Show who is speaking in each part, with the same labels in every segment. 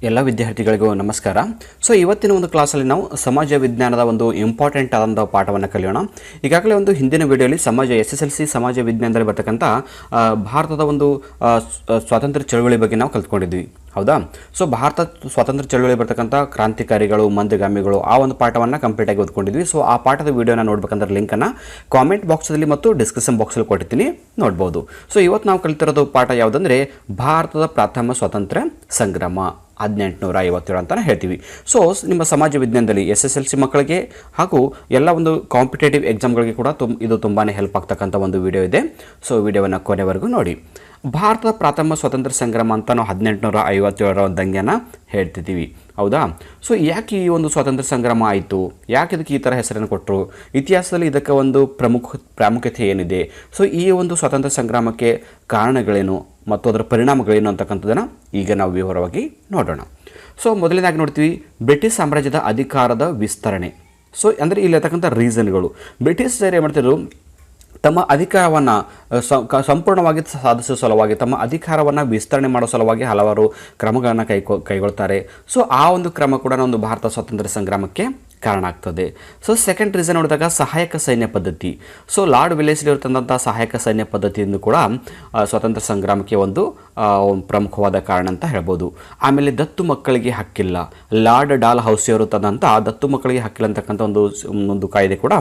Speaker 1: ಎಲ್ಲ ವಿದ್ಯಾರ್ಥಿಗಳಿಗೂ ನಮಸ್ಕಾರ. ಇವತ್ತಿನ ಒಂದು ಕ್ಲಾಸಲ್ಲಿ ನಾವು ಸಮಾಜ ವಿಜ್ಞಾನದ ಒಂದು ಇಂಪಾರ್ಟೆಂಟ್ ಆದಂಥ ಪಾಠವನ್ನು ಕಲಿಯೋಣ. ಈಗಾಗಲೇ ಒಂದು ಹಿಂದಿನ ವಿಡಿಯೋಲಿ SSLC ಸಮಾಜ ವಿಜ್ಞಾನದಲ್ಲಿ ಬರ್ತಕ್ಕಂಥ ಭಾರತದ ಒಂದು ಸ್ವಾತಂತ್ರ್ಯ ಚಳವಳಿ ಬಗ್ಗೆ ನಾವು ಕಲ್ತ್ಕೊಂಡಿದ್ವಿ, ಹೌದಾ? ಭಾರತ ಸ್ವಾತಂತ್ರ್ಯ ಚಳವಳಿ ಬರ್ತಕ್ಕಂಥ ಕ್ರಾಂತಿಕಾರಿಗಳು, ಮಂದಗಾಮಿಗಳು ಆ ಒಂದು ಪಾಠವನ್ನು ಕಂಪ್ಲೀಟಾಗಿ ಓದ್ಕೊಂಡಿದ್ವಿ. ಆ ಪಾಠದ ವಿಡಿಯೋನ ನೋಡ್ಬೇಕಂದ್ರೆ ಲಿಂಕನ್ನು ಕಾಮೆಂಟ್ ಬಾಕ್ಸಲ್ಲಿ ಮತ್ತು ಡಿಸ್ಕ್ರಿಪ್ಷನ್ ಬಾಕ್ಸಲ್ಲಿ ಕೊಟ್ಟಿರ್ತೀನಿ, ನೋಡ್ಬೋದು. ಇವತ್ತು ನಾವು ಕಲಿತಿರೋದು ಪಾಠ ಯಾವುದಂದರೆ ಭಾರತದ ಪ್ರಥಮ ಸ್ವಾತಂತ್ರ್ಯ ಸಂಗ್ರಾಮ 1857 ಅಂತ ಹೇಳ್ತೀವಿ. ನಿಮ್ಮ ಸಮಾಜ ವಿಜ್ಞಾನದಲ್ಲಿ SSLC ಮಕ್ಕಳಿಗೆ ಹಾಗೂ ಎಲ್ಲ ಒಂದು ಕಾಂಪಿಟೇಟಿವ್ ಎಕ್ಸಾಮ್ಗಳಿಗೆ ಕೂಡ ಇದು ತುಂಬಾ ಹೆಲ್ಪ್ ಆಗ್ತಕ್ಕಂಥ ಒಂದು ವಿಡಿಯೋ ಇದೆ. ವಿಡಿಯೋವನ್ನು ಕೊನೆವರೆಗೂ ನೋಡಿ. ಭಾರತದ ಪ್ರಥಮ ಸ್ವಾತಂತ್ರ್ಯ ಸಂಗ್ರಾಮ ಅಂತ ನಾವು 1857 ದಂಗೆಯನ್ನು ಹೇಳ್ತಿದ್ದೀವಿ, ಹೌದಾ? ಯಾಕೆ ಈ ಒಂದು ಸ್ವಾತಂತ್ರ್ಯ ಸಂಗ್ರಾಮ ಆಯಿತು, ಯಾಕೆ ಇದಕ್ಕೆ ಈ ಥರ ಹೆಸರನ್ನು ಕೊಟ್ಟರು, ಇತಿಹಾಸದಲ್ಲಿ ಇದಕ್ಕೆ ಒಂದು ಪ್ರಾಮುಖ್ಯತೆ ಏನಿದೆ, ಈ ಒಂದು ಸ್ವಾತಂತ್ರ್ಯ ಸಂಗ್ರಾಮಕ್ಕೆ ಕಾರಣಗಳೇನು ಮತ್ತು ಅದರ ಪರಿಣಾಮಗಳೇನು ಅಂತಕ್ಕಂಥದ್ದನ್ನು ಈಗ ನಾವು ವಿವರವಾಗಿ ನೋಡೋಣ. ಮೊದಲನೇದಾಗಿ ನೋಡ್ತೀವಿ ಬ್ರಿಟಿಷ್ ಸಾಮ್ರಾಜ್ಯದ ಅಧಿಕಾರದ ವಿಸ್ತರಣೆ. ಅಂದರೆ ಇಲ್ಲಿರ್ತಕ್ಕಂಥ ರೀಸನ್ಗಳು, ಬ್ರಿಟಿಷರು ಏನು ಮಾಡ್ತಿದ್ರು, ತಮ್ಮ ಅಧಿಕಾರವನ್ನು ಸಂಪೂರ್ಣವಾಗಿ ಸಾಧಿಸುವ ಸಲುವಾಗಿ, ತಮ್ಮ ಅಧಿಕಾರವನ್ನು ವಿಸ್ತರಣೆ ಮಾಡೋ ಸಲುವಾಗಿ ಹಲವಾರು ಕ್ರಮಗಳನ್ನು ಕೈಗೊಳ್ತಾರೆ. ಆ ಒಂದು ಕ್ರಮ ಕೂಡ ಒಂದು ಭಾರತ ಸ್ವಾತಂತ್ರ್ಯ ಸಂಗ್ರಾಮಕ್ಕೆ ಕಾರಣ ಆಗ್ತದೆ. ಸೆಕೆಂಡ್ ರೀಸನ್ ನೋಡಿದಾಗ ಸಹಾಯಕ ಸೈನ್ಯ ಪದ್ಧತಿ. ಲಾರ್ಡ್ ವೆಲ್ಲೆಸ್ಲಿ ತಂದಂಥ ಸಹಾಯಕ ಸೈನ್ಯ ಪದ್ಧತಿಯಿಂದ ಕೂಡ ಸ್ವಾತಂತ್ರ್ಯ ಸಂಗ್ರಾಮಕ್ಕೆ ಒಂದು ಪ್ರಮುಖವಾದ ಕಾರಣ ಅಂತ ಹೇಳ್ಬೋದು. ಆಮೇಲೆ ದತ್ತು ಮಕ್ಕಳಿಗೆ ಹಕ್ಕಿಲ್ಲ, ಲಾರ್ಡ್ ಡಾಲ್ ಹೌಸಿ ಅವರು ತಂದಂಥ ದತ್ತು ಮಕ್ಕಳಿಗೆ ಹಕ್ಕಿಲ್ಲ ಅಂತಕ್ಕಂಥ ಒಂದು ಕಾಯ್ದೆ ಕೂಡ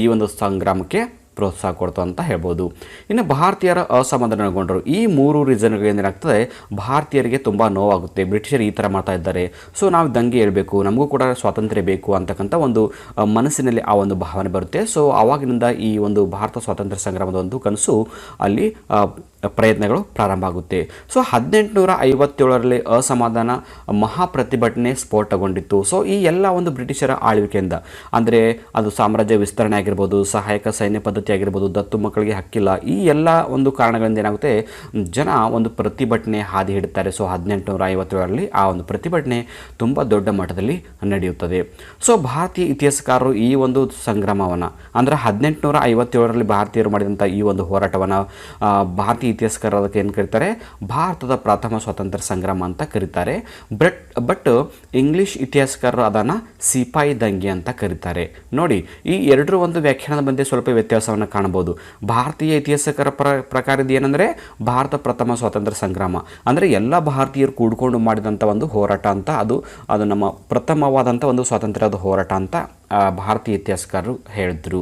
Speaker 1: ಈ ಒಂದು ಸಂಗ್ರಾಮಕ್ಕೆ ಪ್ರೋತ್ಸಾಹ ಕೊಡ್ತು ಅಂತ ಹೇಳ್ಬೋದು. ಇನ್ನು ಭಾರತೀಯರ ಅಸಮಾಧಾನಗೊಂಡರು. ಈ ಮೂರು ರೀಸನ್ಗಳಿಂದ ಏನಾಗ್ತದೆ, ಭಾರತೀಯರಿಗೆ ತುಂಬ ನೋವಾಗುತ್ತೆ. ಬ್ರಿಟಿಷರು ಈ ಥರ ಮಾಡ್ತಾ ಇದ್ದಾರೆ, ನಾವು ದಂಗೆ ಹೇಳ್ಬೇಕು, ನಮಗೂ ಕೂಡ ಸ್ವಾತಂತ್ರ್ಯ ಬೇಕು ಅಂತಕ್ಕಂಥ ಒಂದು ಮನಸ್ಸಿನಲ್ಲಿ ಆ ಒಂದು ಭಾವನೆ ಬರುತ್ತೆ. ಆವಾಗಿನಿಂದ ಈ ಒಂದು ಭಾರತ ಸ್ವಾತಂತ್ರ್ಯ ಸಂಗ್ರಾಮದ ಒಂದು ಕನಸು ಅಲ್ಲಿ ಪ್ರಯತ್ನಗಳು ಪ್ರಾರಂಭ ಆಗುತ್ತೆ. 1857ರಲ್ಲಿ ಅಸಮಾಧಾನ ಮಹಾಪ್ರತಿಭಟನೆ ಸ್ಫೋಟಗೊಂಡಿತ್ತು. ಈ ಎಲ್ಲ ಒಂದು ಬ್ರಿಟಿಷರ ಆಳ್ವಿಕೆಯಿಂದ, ಅಂದರೆ ಅದು ಸಾಮ್ರಾಜ್ಯ ವಿಸ್ತರಣೆ ಆಗಿರ್ಬೋದು, ಸಹಾಯಕ ಸೈನ್ಯ ಪದ್ಧತಿ ಆಗಿರ್ಬೋದು, ದತ್ತು ಮಕ್ಕಳಿಗೆ ಹಕ್ಕಿಲ್ಲ, ಈ ಎಲ್ಲ ಒಂದು ಕಾರಣಗಳಿಂದ ಏನಾಗುತ್ತೆ, ಜನ ಒಂದು ಪ್ರತಿಭಟನೆ ಹಾದಿ ಹಿಡಿತಾರೆ. 1857ರಲ್ಲಿ ಆ ಒಂದು ಪ್ರತಿಭಟನೆ ತುಂಬ ದೊಡ್ಡ ಮಟ್ಟದಲ್ಲಿ ನಡೆಯುತ್ತದೆ. ಭಾರತೀಯ ಇತಿಹಾಸಕಾರರು ಈ ಒಂದು ಸಂಗ್ರಾಮವನ್ನು, ಅಂದರೆ 1857ರಲ್ಲಿ ಭಾರತೀಯರು ಮಾಡಿದಂಥ ಈ ಒಂದು ಹೋರಾಟವನ್ನು ಭಾರತೀಯ ಇತಿಹಾಸಕಾರ ಅದಕ್ಕೆ ಏನು ಕರೀತಾರೆ, ಭಾರತದ ಪ್ರಥಮ ಸ್ವಾತಂತ್ರ್ಯ ಸಂಗ್ರಾಮ ಅಂತ ಕರೀತಾರೆ. ಬಟ್ ಇಂಗ್ಲಿಷ್ ಇತಿಹಾಸಕಾರರು ಅದನ್ನು ಸಿಪಾಯಿ ದಂಗೆ ಅಂತ ಕರೀತಾರೆ. ನೋಡಿ, ಈ ಎರಡರ ಒಂದು ವ್ಯಾಖ್ಯಾನದ ಮಧ್ಯೆ ಸ್ವಲ್ಪ ವ್ಯತ್ಯಾಸವನ್ನು ಕಾಣಬಹುದು. ಭಾರತೀಯ ಇತಿಹಾಸಕಾರ ಪ್ರಕಾರ ಇದು ಏನಂದರೆ ಭಾರತ ಪ್ರಥಮ ಸ್ವಾತಂತ್ರ್ಯ ಸಂಗ್ರಾಮ ಅಂದರೆ ಎಲ್ಲ ಭಾರತೀಯರು ಕೂಡ್ಕೊಂಡು ಮಾಡಿದಂಥ ಒಂದು ಹೋರಾಟ ಅಂತ, ಅದು ನಮ್ಮ ಪ್ರಥಮವಾದಂಥ ಒಂದು ಸ್ವಾತಂತ್ರ್ಯದ ಹೋರಾಟ ಅಂತ ಭಾರತೀಯ ಇತಿಹಾಸಕಾರರು ಹೇಳಿದ್ರು.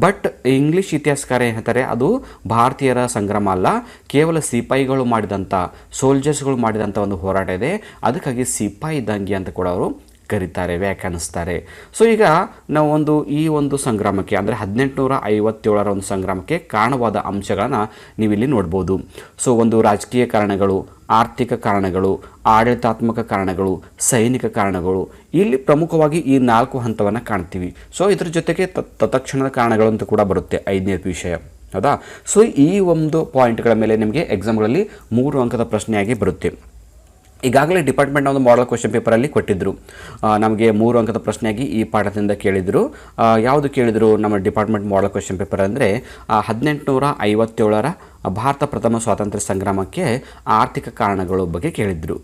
Speaker 1: ಬಟ್ ಇಂಗ್ಲಿಷ್ ಇತಿಹಾಸಕಾರ ಏನು ಹೇಳ್ತಾರೆ, ಅದು ಭಾರತೀಯರ ಸಂಗ್ರಾಮ ಅಲ್ಲ, ಕೇವಲ ಸಿಪಾಯಿಗಳು ಮಾಡಿದಂಥ, ಸೋಲ್ಜರ್ಸ್ಗಳು ಮಾಡಿದಂಥ ಒಂದು ಹೋರಾಟ ಇದೆ. ಅದಕ್ಕಾಗಿ ಸಿಪಾಯಿ ದಂಗೆ ಅಂತ ಕೂಡ ಅವರು ಕರೀತಾರೆ, ವ್ಯಾಖ್ಯಾನಿಸ್ತಾರೆ. ಈಗ ನಾವು ಈ ಒಂದು ಸಂಗ್ರಾಮಕ್ಕೆ, ಅಂದರೆ 1857ರ ಒಂದು ಸಂಗ್ರಾಮಕ್ಕೆ ಕಾರಣವಾದ ಅಂಶಗಳನ್ನು ನೀವಿಲ್ಲಿ ನೋಡ್ಬೋದು. ಒಂದು ರಾಜಕೀಯ ಕಾರಣಗಳು, ಆರ್ಥಿಕ ಕಾರಣಗಳು, ಆಡಳಿತಾತ್ಮಕ ಕಾರಣಗಳು, ಸೈನಿಕ ಕಾರಣಗಳು, ಇಲ್ಲಿ ಪ್ರಮುಖವಾಗಿ ಈ 4 ಹಂತವನ್ನು ಕಾಣ್ತೀವಿ. ಇದ್ರ ಜೊತೆಗೆ ತತ್ಕ್ಷಣದ ಕಾರಣಗಳು ಅಂತ ಕೂಡ ಬರುತ್ತೆ, 5ನೇ ವಿಷಯ, ಹೌದಾ? ಈ ಒಂದು ಪಾಯಿಂಟ್ಗಳ ಮೇಲೆ ನಿಮಗೆ ಎಕ್ಸಾಮ್ಗಳಲ್ಲಿ 3 ಅಂಕದ ಪ್ರಶ್ನೆಯಾಗಿ ಬರುತ್ತೆ. ಈಗಾಗಲೇ ಡಿಪಾರ್ಟ್ಮೆಂಟ್ನ ಒಂದು ಮಾಡಲ್ ಕ್ವೆಶ್ಚನ್ ಪೇಪರಲ್ಲಿ ಕೊಟ್ಟಿದ್ದರು, ನಮಗೆ 3 ಅಂಕದ ಪ್ರಶ್ನೆಯಾಗಿ ಈ ಪಾಠದಿಂದ ಕೇಳಿದರು. ಯಾವುದು ಕೇಳಿದರು ನಮ್ಮ ಡಿಪಾರ್ಟ್ಮೆಂಟ್ ಮಾಡಲ್ ಕ್ವೆಶ್ಚನ್ ಪೇಪರ್ ಅಂದರೆ 1857ರ ಭಾರತ ಪ್ರಥಮ ಸ್ವಾತಂತ್ರ್ಯ ಸಂಗ್ರಾಮಕ್ಕೆ ಆರ್ಥಿಕ ಕಾರಣಗಳು ಬಗ್ಗೆ ಕೇಳಿದರು.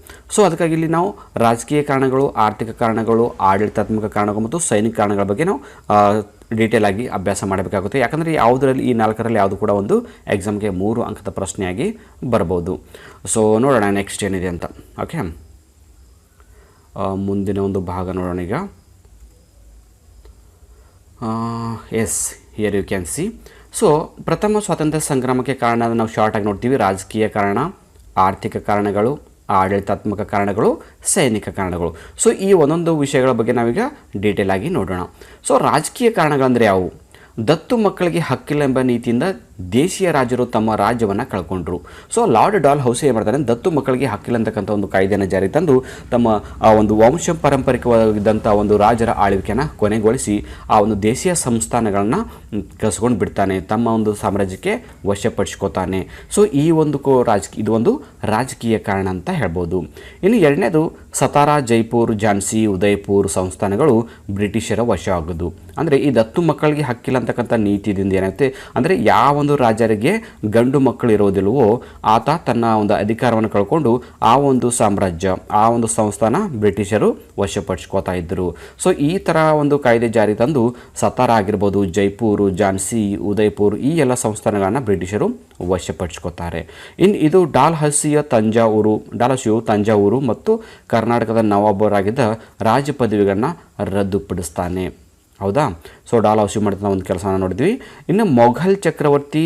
Speaker 1: ಅದಕ್ಕಾಗಿ ಇಲ್ಲಿ ನಾವು ರಾಜಕೀಯ ಕಾರಣಗಳು, ಆರ್ಥಿಕ ಕಾರಣಗಳು, ಆಡಳಿತಾತ್ಮಕ ಕಾರಣಗಳು ಮತ್ತು ಸೈನಿಕ ಕಾರಣಗಳ ಬಗ್ಗೆ ನಾವು ಡೀಟೇಲ್ ಆಗಿ ಅಭ್ಯಾಸ ಮಾಡಬೇಕಾಗುತ್ತೆ. ಯಾಕಂದರೆ ಯಾವುದರಲ್ಲಿ ಈ 4ರಲ್ಲಿ ಯಾವುದು ಕೂಡ ಒಂದು ಎಕ್ಸಾಮ್ಗೆ 3 ಅಂಕದ ಪ್ರಶ್ನೆಯಾಗಿ ಬರ್ಬೋದು. ನೋಡೋಣ ನೆಕ್ಸ್ಟ್ ಏನಿದೆ ಅಂತ. ಓಕೆ, ಮುಂದಿನ ಒಂದು ಭಾಗ ನೋಡೋಣ ಈಗ. Yes, here you can see. ಪ್ರಥಮ ಸ್ವಾತಂತ್ರ್ಯ ಸಂಗ್ರಾಮಕ್ಕೆ ಕಾರಣ ನಾವು ಶಾರ್ಟಾಗಿ ನೋಡ್ತೀವಿ. ರಾಜಕೀಯ ಕಾರಣ, ಆರ್ಥಿಕ ಕಾರಣಗಳು, ಆಡಳಿತಾತ್ಮಕ ಕಾರಣಗಳು, ಸೈನಿಕ ಕಾರಣಗಳು. ಈ ಒಂದೊಂದು ವಿಷಯಗಳ ಬಗ್ಗೆ ನಾವೀಗ ಡೀಟೇಲ್ ಆಗಿ ನೋಡೋಣ. ರಾಜಕೀಯ ಕಾರಣಗಳಂದರೆ ಯಾವುವು? ದತ್ತು ಮಕ್ಕಳಿಗೆ ಹಕ್ಕಿಲ್ಲ ಎಂಬ ನೀತಿಯಿಂದ ದೇಶೀಯ ರಾಜರು ತಮ್ಮ ರಾಜ್ಯವನ್ನು ಕಳ್ಕೊಂಡ್ರು. ಲಾರ್ಡ್ ಡಾಲ್ ಹೌಸಿ ಏನು ಮಾಡ್ತಾರೆ, ದತ್ತು ಮಕ್ಕಳಿಗೆ ಹಕ್ಕಿಲ್ಲ ಅಂತಕ್ಕಂಥ ಒಂದು ಕಾಯ್ದೆಯನ್ನು ಜಾರಿ ತಂದು ತಮ್ಮ ಒಂದು ವಂಶ ಪಾರಂಪರಿಕವಾಗಿದ್ದಂಥ ಒಂದು ರಾಜರ ಆಳ್ವಿಕೆಯನ್ನು ಕೊನೆಗೊಳಿಸಿ ಆ ಒಂದು ದೇಶೀಯ ಸಂಸ್ಥಾನಗಳನ್ನು ಕಸ್ಕೊಂಡು ಬಿಡ್ತಾನೆ, ತಮ್ಮ ಒಂದು ಸಾಮ್ರಾಜ್ಯಕ್ಕೆ ವಶಪಡಿಸ್ಕೋತಾನೆ. ಈ ಒಂದು ಇದು ಒಂದು ರಾಜಕೀಯ ಕಾರಣ ಅಂತ ಹೇಳ್ಬೋದು. ಇನ್ನು ಎರಡನೇದು ಸತಾರಾ, ಜೈಪುರ್, ಝಾನ್ಸಿ, ಉದಯ್ಪುರ್ ಸಂಸ್ಥಾನಗಳು ಬ್ರಿಟಿಷರ ವಶ ಆಗೋದು. ಅಂದರೆ ಈ ದತ್ತು ಮಕ್ಕಳಿಗೆ ಹಕ್ಕಿಲ್ಲ ಅಂತಕ್ಕಂಥ ನೀತಿಯಿಂದ ಏನಾಗುತ್ತೆ ಅಂದರೆ ಯಾವ ಒಂದು ರಾಜರಿಗೆ ಗಂಡು ಮಕ್ಕಳು ಇರೋದಿಲ್ವೋ ಆತ ತನ್ನ ಒಂದು ಅಧಿಕಾರವನ್ನು ಕಳ್ಕೊಂಡು ಆ ಒಂದು ಸಾಮ್ರಾಜ್ಯ, ಆ ಒಂದು ಸಂಸ್ಥಾನ ಬ್ರಿಟಿಷರು ವಶಪಡಿಸ್ಕೋತಾ ಇದ್ದರು. ಸೊ ಈ ಥರ ಒಂದು ಕಾಯ್ದೆ ಜಾರಿ ತಂದು ಸತಾರ ಆಗಿರ್ಬೋದು, ಜೈಪುರ್, ಝಾನ್ಸಿ, ಉದಯ್ಪುರ್ ಈ ಎಲ್ಲ ಸಂಸ್ಥಾನಗಳನ್ನು ಬ್ರಿಟಿಷರು ವಶಪಡಿಸ್ಕೋತಾರೆ. ಇನ್ನು ಇದು ಡಾಲ್ಹೌಸಿಯು ತಂಜಾವೂರು ಮತ್ತು ಕರ್ನಾಟಕದ ನವಾಬರಾಗಿದ್ದ ರಾಜ ಪದವಿಗಳನ್ನ ರದ್ದುಪಡಿಸ್ತಾನೆ. ಹೌದಾ? ಸೊ ಡಾಲ್ಹೌಸಿ ಮಾಡಿದ ಒಂದು ಕೆಲಸನ ನೋಡಿದ್ವಿ. ಇನ್ನು ಮೊಘಲ್ ಚಕ್ರವರ್ತಿ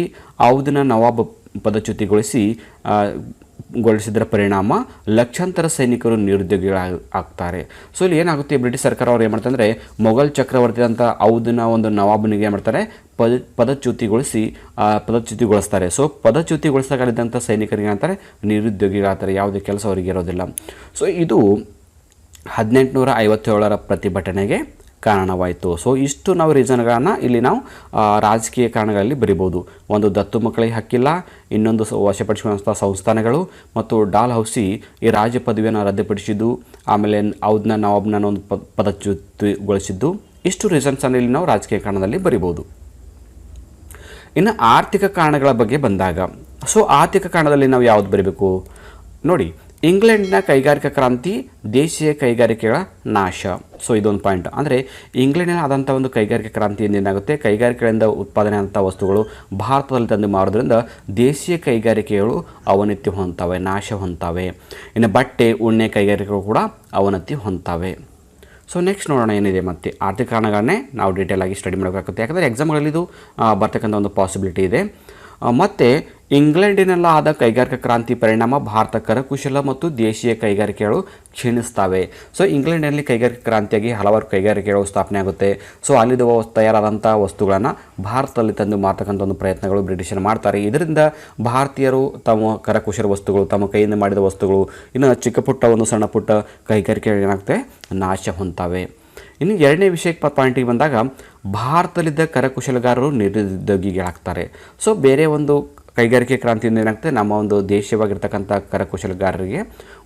Speaker 1: ಔದ್ನ ನವಾಬ್ ಪದಚ್ಯುತಿಗೊಳಿಸಿದರ ಪರಿಣಾಮ ಲಕ್ಷಾಂತರ ಸೈನಿಕರು ನಿರುದ್ಯೋಗಿಗಳಾಗ್ತಾರೆ. ಸೊ ಇಲ್ಲಿ ಏನಾಗುತ್ತೆ, ಬ್ರಿಟಿಷ್ ಸರ್ಕಾರ ಅವ್ರು ಏನು ಮಾಡ್ತಾರೆ ಅಂದರೆ ಮೊಘಲ್ ಚಕ್ರವರ್ತಿ ಅಂತ ಔದ್ನ ಒಂದು ನವಾಬನಿಗೆ ಏನು ಮಾಡ್ತಾರೆ, ಪದಚ್ಯುತಿಗೊಳಿಸ್ತಾರೆ. ಸೊ ಪದಚ್ಯುತಿಗೊಳಿಸಲಿದ್ದಂಥ ಸೈನಿಕರಿಗೆ ಅಂತಾರೆ ನಿರುದ್ಯೋಗಿಗಳಾಗ್ತಾರೆ, ಯಾವುದೇ ಕೆಲಸ ಅವರಿಗೆ ಇರೋದಿಲ್ಲ. ಸೊ ಇದು 1857 ಪ್ರತಿಭಟನೆಗೆ ಕಾರಣವಾಯಿತು. ಸೊ ಇಷ್ಟು ನಾವು ರೀಸನ್ಗಳನ್ನು ಇಲ್ಲಿ ನಾವು ರಾಜಕೀಯ ಕಾರಣಗಳಲ್ಲಿ ಬರಿಬೋದು. ಒಂದು ದತ್ತು ಮಕ್ಕಳಿಗೆ ಹಕ್ಕಿಲ್ಲ, ಇನ್ನೊಂದು ವಶಪಡಿಸಿಕೊಂಡ ಸಂಸ್ಥಾನಗಳು, ಮತ್ತು ಡಾಲ್ಹೌಸಿ ಈ ರಾಜ ಪದವಿಯನ್ನು ರದ್ದುಪಡಿಸಿದ್ದು, ಆಮೇಲೆ ಔದ್ನ ನವಾಬ್ನ ಒಂದು ಪದಚ್ಯುತಿಗೊಳಿಸಿದ್ದು, ಇಷ್ಟು ರೀಸನ್ಸನ್ನು ಇಲ್ಲಿ ನಾವು ರಾಜಕೀಯ ಕಾರಣದಲ್ಲಿ ಬರಿಬೋದು. ಇನ್ನು ಆರ್ಥಿಕ ಕಾರಣಗಳ ಬಗ್ಗೆ ಬಂದಾಗ, ಸೊ ಆರ್ಥಿಕ ಕಾರಣದಲ್ಲಿ ನಾವು ಯಾವುದು ಬರೀಬೇಕು ನೋಡಿ. ಇಂಗ್ಲೆಂಡ್ನ ಕೈಗಾರಿಕಾ ಕ್ರಾಂತಿ, ದೇಶೀಯ ಕೈಗಾರಿಕೆಗಳ ನಾಶ. ಸೊ ಇದೊಂದು ಪಾಯಿಂಟ್. ಅಂದರೆ ಇಂಗ್ಲೆಂಡಿನ ಆದಂಥ ಒಂದು ಕೈಗಾರಿಕಾ ಕ್ರಾಂತಿಯಿಂದ ಏನಾಗುತ್ತೆ, ಕೈಗಾರಿಕೆಗಳಿಂದ ಉತ್ಪಾದನೆ ಆದಂಥ ವಸ್ತುಗಳು ಭಾರತದಲ್ಲಿ ತಂದು ಮಾರೋದ್ರಿಂದ ದೇಶೀಯ ಕೈಗಾರಿಕೆಗಳು ಅವನತಿ ಹೊಂದ್ತವೆ, ನಾಶ ಹೊಂದ್ತವೆ. ಇನ್ನು ಬಟ್ಟೆ, ಉಣ್ಣೆ ಕೈಗಾರಿಕೆಗಳು ಕೂಡ ಅವನತಿ ಹೊಂದ್ತವೆ. ಸೊ ನೆಕ್ಸ್ಟ್ ನೋಡೋಣ ಏನಿದೆ ಮತ್ತೆ ಆರ್ಥಿಕ ಕಾರಣಗಳನ್ನೇ ನಾವು ಡೀಟೇಲ್ ಆಗಿ ಸ್ಟಡಿ ಮಾಡಬೇಕಾಗುತ್ತೆ. ಯಾಕಂದರೆ ಎಕ್ಸಾಮ್ಗಳಲ್ಲಿ ಇದು ಬರ್ತಕ್ಕಂಥ ಒಂದು ಪಾಸಿಬಿಲಿಟಿ ಇದೆ. ಮತ್ತು ಇಂಗ್ಲೆಂಡಿನೆಲ್ಲ ಆದ ಕೈಗಾರಿಕಾ ಕ್ರಾಂತಿ ಪರಿಣಾಮ ಭಾರತ ಕರಕುಶಲ ಮತ್ತು ದೇಶೀಯ ಕೈಗಾರಿಕೆಗಳು ಕ್ಷೀಣಿಸ್ತವೆ. ಸೊ ಇಂಗ್ಲೆಂಡ್ನಲ್ಲಿ ಕೈಗಾರಿಕಾ ಕ್ರಾಂತಿಯಾಗಿ ಹಲವಾರು ಕೈಗಾರಿಕೆಗಳು ಸ್ಥಾಪನೆ ಆಗುತ್ತೆ. ಸೊ ಅಲ್ಲಿದ್ದು ತಯಾರಾದಂಥ ವಸ್ತುಗಳನ್ನು ಭಾರತದಲ್ಲಿ ತಂದು ಮಾರ್ತಕ್ಕಂಥ ಒಂದು ಪ್ರಯತ್ನಗಳು ಬ್ರಿಟಿಷರು ಮಾಡ್ತಾರೆ. ಇದರಿಂದ ಭಾರತೀಯರು ತಮ್ಮ ಕರಕುಶಲ ವಸ್ತುಗಳು, ತಮ್ಮ ಕೈಯಿಂದ ಮಾಡಿದ ವಸ್ತುಗಳು, ಇನ್ನು ಚಿಕ್ಕ ಪುಟ್ಟ ಒಂದು ಸಣ್ಣ ಪುಟ್ಟ ಕೈಗಾರಿಕೆಗಳು ಏನಾಗುತ್ತೆ, ನಾಶ ಹೊಂದ್ತವೆ. ಇನ್ನು ಎರಡನೇ ವಿಷಯಕ್ಕೆ ಪಾಯಿಂಟಿಗೆ ಬಂದಾಗ, ಭಾರತದಲ್ಲಿದ್ದ ಕರಕುಶಲಗಾರರು ನಿರುದ್ಯೋಗಿಗಳಾಗ್ತಾರೆ. ಸೊ ಬೇರೆ ಒಂದು ಕೈಗಾರಿಕೆ ಕ್ರಾಂತಿಯಿಂದ ಏನಾಗ್ತದೆ, ನಮ್ಮ ಒಂದು ದೇಶವಾಗಿರ್ತಕ್ಕಂಥ ಕರಕುಶಲಗಾರರಿಗೆ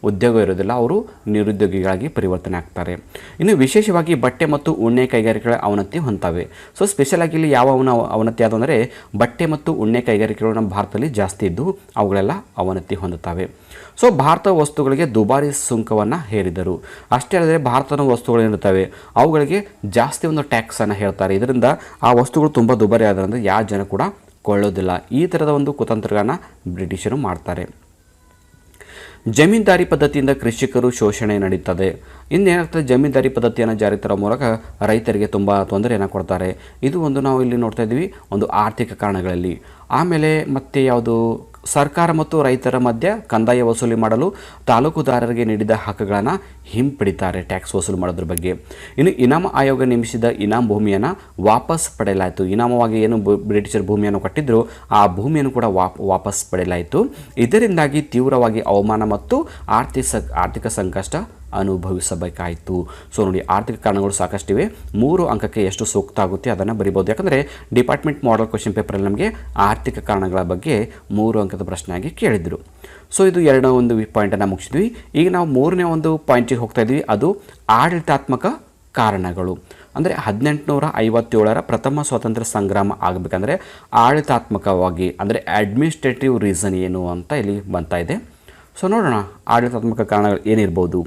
Speaker 1: ಉದ್ಯೋಗ ಇರೋದಿಲ್ಲ, ಅವರು ನಿರುದ್ಯೋಗಿಗಳಾಗಿ ಪರಿವರ್ತನೆ ಆಗ್ತಾರೆ. ಇನ್ನು ವಿಶೇಷವಾಗಿ ಬಟ್ಟೆ ಮತ್ತು ಉಣ್ಣೆ ಕೈಗಾರಿಕೆಗಳ ಅವನತಿ ಹೊಂದ್ತವೆ. ಸೊ ಸ್ಪೆಷಲಾಗಿ ಇಲ್ಲಿ ಯಾವ ಅವನತಿ ಆದ ಅಂದರೆ ಬಟ್ಟೆ ಮತ್ತು ಉಣ್ಣೆ ಕೈಗಾರಿಕೆಗಳು ನಮ್ಮ ಭಾರತದಲ್ಲಿ ಜಾಸ್ತಿ ಇದ್ದು ಅವುಗಳೆಲ್ಲ ಅವನತಿ ಹೊಂದುತ್ತವೆ. ಸೊ ಭಾರತ ವಸ್ತುಗಳಿಗೆ ದುಬಾರಿ ಸುಂಕವನ್ನು ಹೇರಿದರು. ಅಷ್ಟೇ ಅಲ್ಲದೆ ಭಾರತದ ವಸ್ತುಗಳೇನಿರ್ತವೆ ಅವುಗಳಿಗೆ ಜಾಸ್ತಿ ಒಂದು ಟ್ಯಾಕ್ಸನ್ನು ಹೇಳ್ತಾರೆ. ಇದರಿಂದ ಆ ವಸ್ತುಗಳು ತುಂಬ ದುಬಾರಿ ಆದ್ರಿಂದ ಯಾವ ಜನ ಕೂಡ ಕೊಳ್ಳೋದಿಲ್ಲ. ಈ ಥರದ ಒಂದು ಕುತಂತ್ರಗಳನ್ನು ಬ್ರಿಟಿಷರು ಮಾಡ್ತಾರೆ. ಜಮೀನ್ದಾರಿ ಪದ್ಧತಿಯಿಂದ ಕೃಷಿಕರು ಶೋಷಣೆ ನಡೀತದೆ. ಇನ್ನೇನಾಗ್ತದೆ, ಜಮೀನ್ದಾರಿ ಪದ್ಧತಿಯನ್ನು ಜಾರಿ ತರೋ ಮೂಲಕ ರೈತರಿಗೆ ತುಂಬ ತೊಂದರೆಯನ್ನು ಕೊಡ್ತಾರೆ. ಇದು ಒಂದು ನಾವು ಇಲ್ಲಿ ನೋಡ್ತಾ ಇದ್ದೀವಿ ಒಂದು ಆರ್ಥಿಕ ಕಾರಣಗಳಲ್ಲಿ. ಆಮೇಲೆ ಮತ್ತೆ ಯಾವುದು, ಸರ್ಕಾರ ಮತ್ತು ರೈತರ ಮಧ್ಯೆ ಕಂದಾಯ ವಸೂಲಿ ಮಾಡಲು ತಾಲೂಕುದಾರರಿಗೆ ನೀಡಿದ ಹಕ್ಕುಗಳನ್ನು ಹಿಂಪಡಿತಾರೆ, ಟ್ಯಾಕ್ಸ್ ವಸೂಲು ಮಾಡೋದ್ರ ಬಗ್ಗೆ. ಇನ್ನು ಇನಾಮ ಆಯೋಗ ನೇಮಿಸಿದ ಇನಾಮ್ ಭೂಮಿಯನ್ನು ವಾಪಸ್ ಪಡೆಯಲಾಯಿತು. ಇನಾಮವಾಗಿ ಏನು ಬ್ರಿಟಿಷರ್ ಭೂಮಿಯನ್ನು ಕಟ್ಟಿದ್ರು ಆ ಭೂಮಿಯನ್ನು ಕೂಡ ವಾಪಸ್ ಪಡೆಯಲಾಯಿತು. ಇದರಿಂದಾಗಿ ತೀವ್ರವಾಗಿ ಅವಮಾನ ಮತ್ತು ಆರ್ಥಿಕ ಸಂಕಷ್ಟ ಅನುಭವಿಸಬೇಕಾಯಿತು. ಸೊ ನೋಡಿ, ಆರ್ಥಿಕ ಕಾರಣಗಳು ಸಾಕಷ್ಟಿವೆ. 3 ಅಂಕಕ್ಕೆ ಎಷ್ಟು ಸೂಕ್ತ ಆಗುತ್ತೆ ಅದನ್ನು ಬರಿಬೋದು. ಯಾಕಂದರೆ ಡಿಪಾರ್ಟ್ಮೆಂಟ್ ಮಾಡಲ್ ಕ್ವೆಶ್ಚನ್ ಪೇಪರಲ್ಲಿ ನಮಗೆ ಆರ್ಥಿಕ ಕಾರಣಗಳ ಬಗ್ಗೆ 3 ಅಂಕದ ಪ್ರಶ್ನೆಯಾಗಿ ಕೇಳಿದರು. ಸೊ ಇದು ಎರಡನೇ ಒಂದು ಪಾಯಿಂಟನ್ನು ಮುಗಿಸಿದ್ವಿ. ಈಗ ನಾವು 3ನೇ ಒಂದು ಪಾಯಿಂಟಿಗೆ ಹೋಗ್ತಾ ಇದ್ವಿ, ಅದು ಆಡಳಿತಾತ್ಮಕ ಕಾರಣಗಳು. ಅಂದರೆ 1857 ಪ್ರಥಮ ಸ್ವಾತಂತ್ರ್ಯ ಸಂಗ್ರಾಮ ಆಗಬೇಕಂದ್ರೆ ಆಡಳಿತಾತ್ಮಕವಾಗಿ, ಅಂದರೆ ಅಡ್ಮಿನಿಸ್ಟ್ರೇಟಿವ್ ರೀಸನ್ ಏನು ಅಂತ ಇಲ್ಲಿ ಬರ್ತಾ ಇದೆ. ಸೊ ನೋಡೋಣ ಆಡಳಿತಾತ್ಮಕ ಕಾರಣಗಳು ಏನಿರ್ಬೋದು.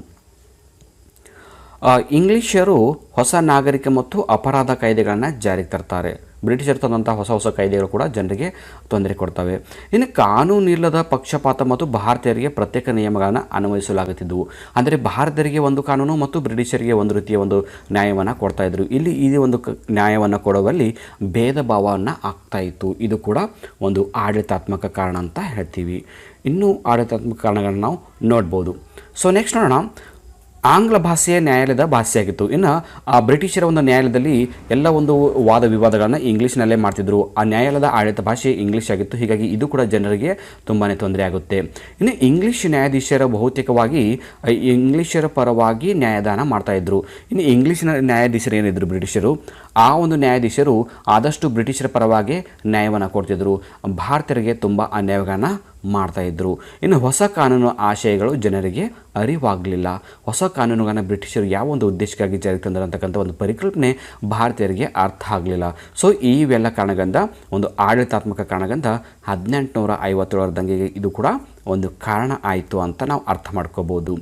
Speaker 1: ಇಂಗ್ಲೀಷರು ಹೊಸ ನಾಗರಿಕ ಮತ್ತು ಅಪರಾಧ ಕಾಯ್ದೆಗಳನ್ನು ಜಾರಿಗೆ ತರ್ತಾರೆ. ಬ್ರಿಟಿಷರು ತಂದಂಥ ಹೊಸ ಕಾಯ್ದೆಗಳು ಕೂಡ ಜನರಿಗೆ ತೊಂದರೆ ಕೊಡ್ತವೆ. ಇನ್ನು ಕಾನೂನಿಲ್ಲದ ಪಕ್ಷಪಾತ ಮತ್ತು ಭಾರತೀಯರಿಗೆ ಪ್ರತ್ಯೇಕ ನಿಯಮಗಳನ್ನು ಅನ್ವಯಿಸಲಾಗುತ್ತಿದ್ದವು. ಅಂದರೆ ಭಾರತೀಯರಿಗೆ ಒಂದು ಕಾನೂನು ಮತ್ತು ಬ್ರಿಟಿಷರಿಗೆ ಒಂದು ರೀತಿಯ ಒಂದು ನ್ಯಾಯವನ್ನು ಕೊಡ್ತಾಯಿದ್ರು. ಇಲ್ಲಿ ಈ ಒಂದು ನ್ಯಾಯವನ್ನು ಕೊಡುವಲ್ಲಿ ಭೇದ ಭಾವವನ್ನು ಆಗ್ತಾಯಿತ್ತು. ಇದು ಕೂಡ ಒಂದು ಆಡಳಿತಾತ್ಮಕ ಕಾರಣ ಅಂತ ಹೇಳ್ತೀವಿ. ಇನ್ನೂ ಆಡಳಿತಾತ್ಮಕ ಕಾರಣಗಳನ್ನು ನಾವು ನೋಡ್ಬೋದು. ಸೊ ನೆಕ್ಸ್ಟ್ ನೋಡೋಣ, ಆಂಗ್ಲ ಭಾಷೆಯ ನ್ಯಾಯಾಲಯದ ಭಾಷೆಯಾಗಿತ್ತು. ಇನ್ನು ಆ ಬ್ರಿಟಿಷರ ಒಂದು ನ್ಯಾಯಾಲಯದಲ್ಲಿ ಎಲ್ಲ ಒಂದು ವಾದ ವಿವಾದಗಳನ್ನು ಇಂಗ್ಲೀಷ್ನಲ್ಲೇ ಮಾಡ್ತಿದ್ರು. ಆ ನ್ಯಾಯಾಲಯದ ಆಡಳಿತ ಭಾಷೆ ಇಂಗ್ಲೀಷ್ ಆಗಿತ್ತು. ಹೀಗಾಗಿ ಇದು ಕೂಡ ಜನರಿಗೆ ತುಂಬಾ ತೊಂದರೆ ಆಗುತ್ತೆ. ಇನ್ನು ಇಂಗ್ಲೀಷ್ ನ್ಯಾಯಾಧೀಶರ ಬಹುತೇಕವಾಗಿ ಇಂಗ್ಲೀಷರ ಪರವಾಗಿ ನ್ಯಾಯದಾನ ಮಾಡ್ತಾಯಿದ್ರು. ಇನ್ನು ಇಂಗ್ಲೀಷಿನ ನ್ಯಾಯಾಧೀಶರು ಏನಿದ್ರು ಬ್ರಿಟಿಷರು, ಆ ಒಂದು ನ್ಯಾಯಾಧೀಶರು ಆದಷ್ಟು ಬ್ರಿಟಿಷರ ಪರವಾಗಿ ನ್ಯಾಯವನ್ನು ಕೊಡ್ತಿದ್ರು. ಭಾರತೀಯರಿಗೆ ತುಂಬ ಅನ್ಯಾಯಗಳನ್ನು ಮಾಡ್ತಾಯಿದ್ರು. ಇನ್ನು ಹೊಸ ಕಾನೂನು ಆಶಯಗಳು ಜನರಿಗೆ ಅರಿವಾಗಲಿಲ್ಲ. ಹೊಸ ಕಾನೂನುಗಳನ್ನು ಬ್ರಿಟಿಷರು ಯಾವ ಒಂದು ಉದ್ದೇಶಕ್ಕಾಗಿ ಜಾರಿಗೆ ತಂದರು ಅಂತಕ್ಕಂಥ ಒಂದು ಪರಿಕಲ್ಪನೆ ಭಾರತೀಯರಿಗೆ ಅರ್ಥ ಆಗಲಿಲ್ಲ. ಸೊ ಇವೆಲ್ಲ ಕಾರಣಗಳಿಂದ ಒಂದು ಆಡಳಿತಾತ್ಮಕ ಕಾರಣಗಳಿಂದ 1857 ದಂಗೆಗೆ ಇದು ಕೂಡ ಒಂದು ಕಾರಣ ಆಯಿತು ಅಂತ ನಾವು ಅರ್ಥ ಮಾಡ್ಕೋಬೋದು.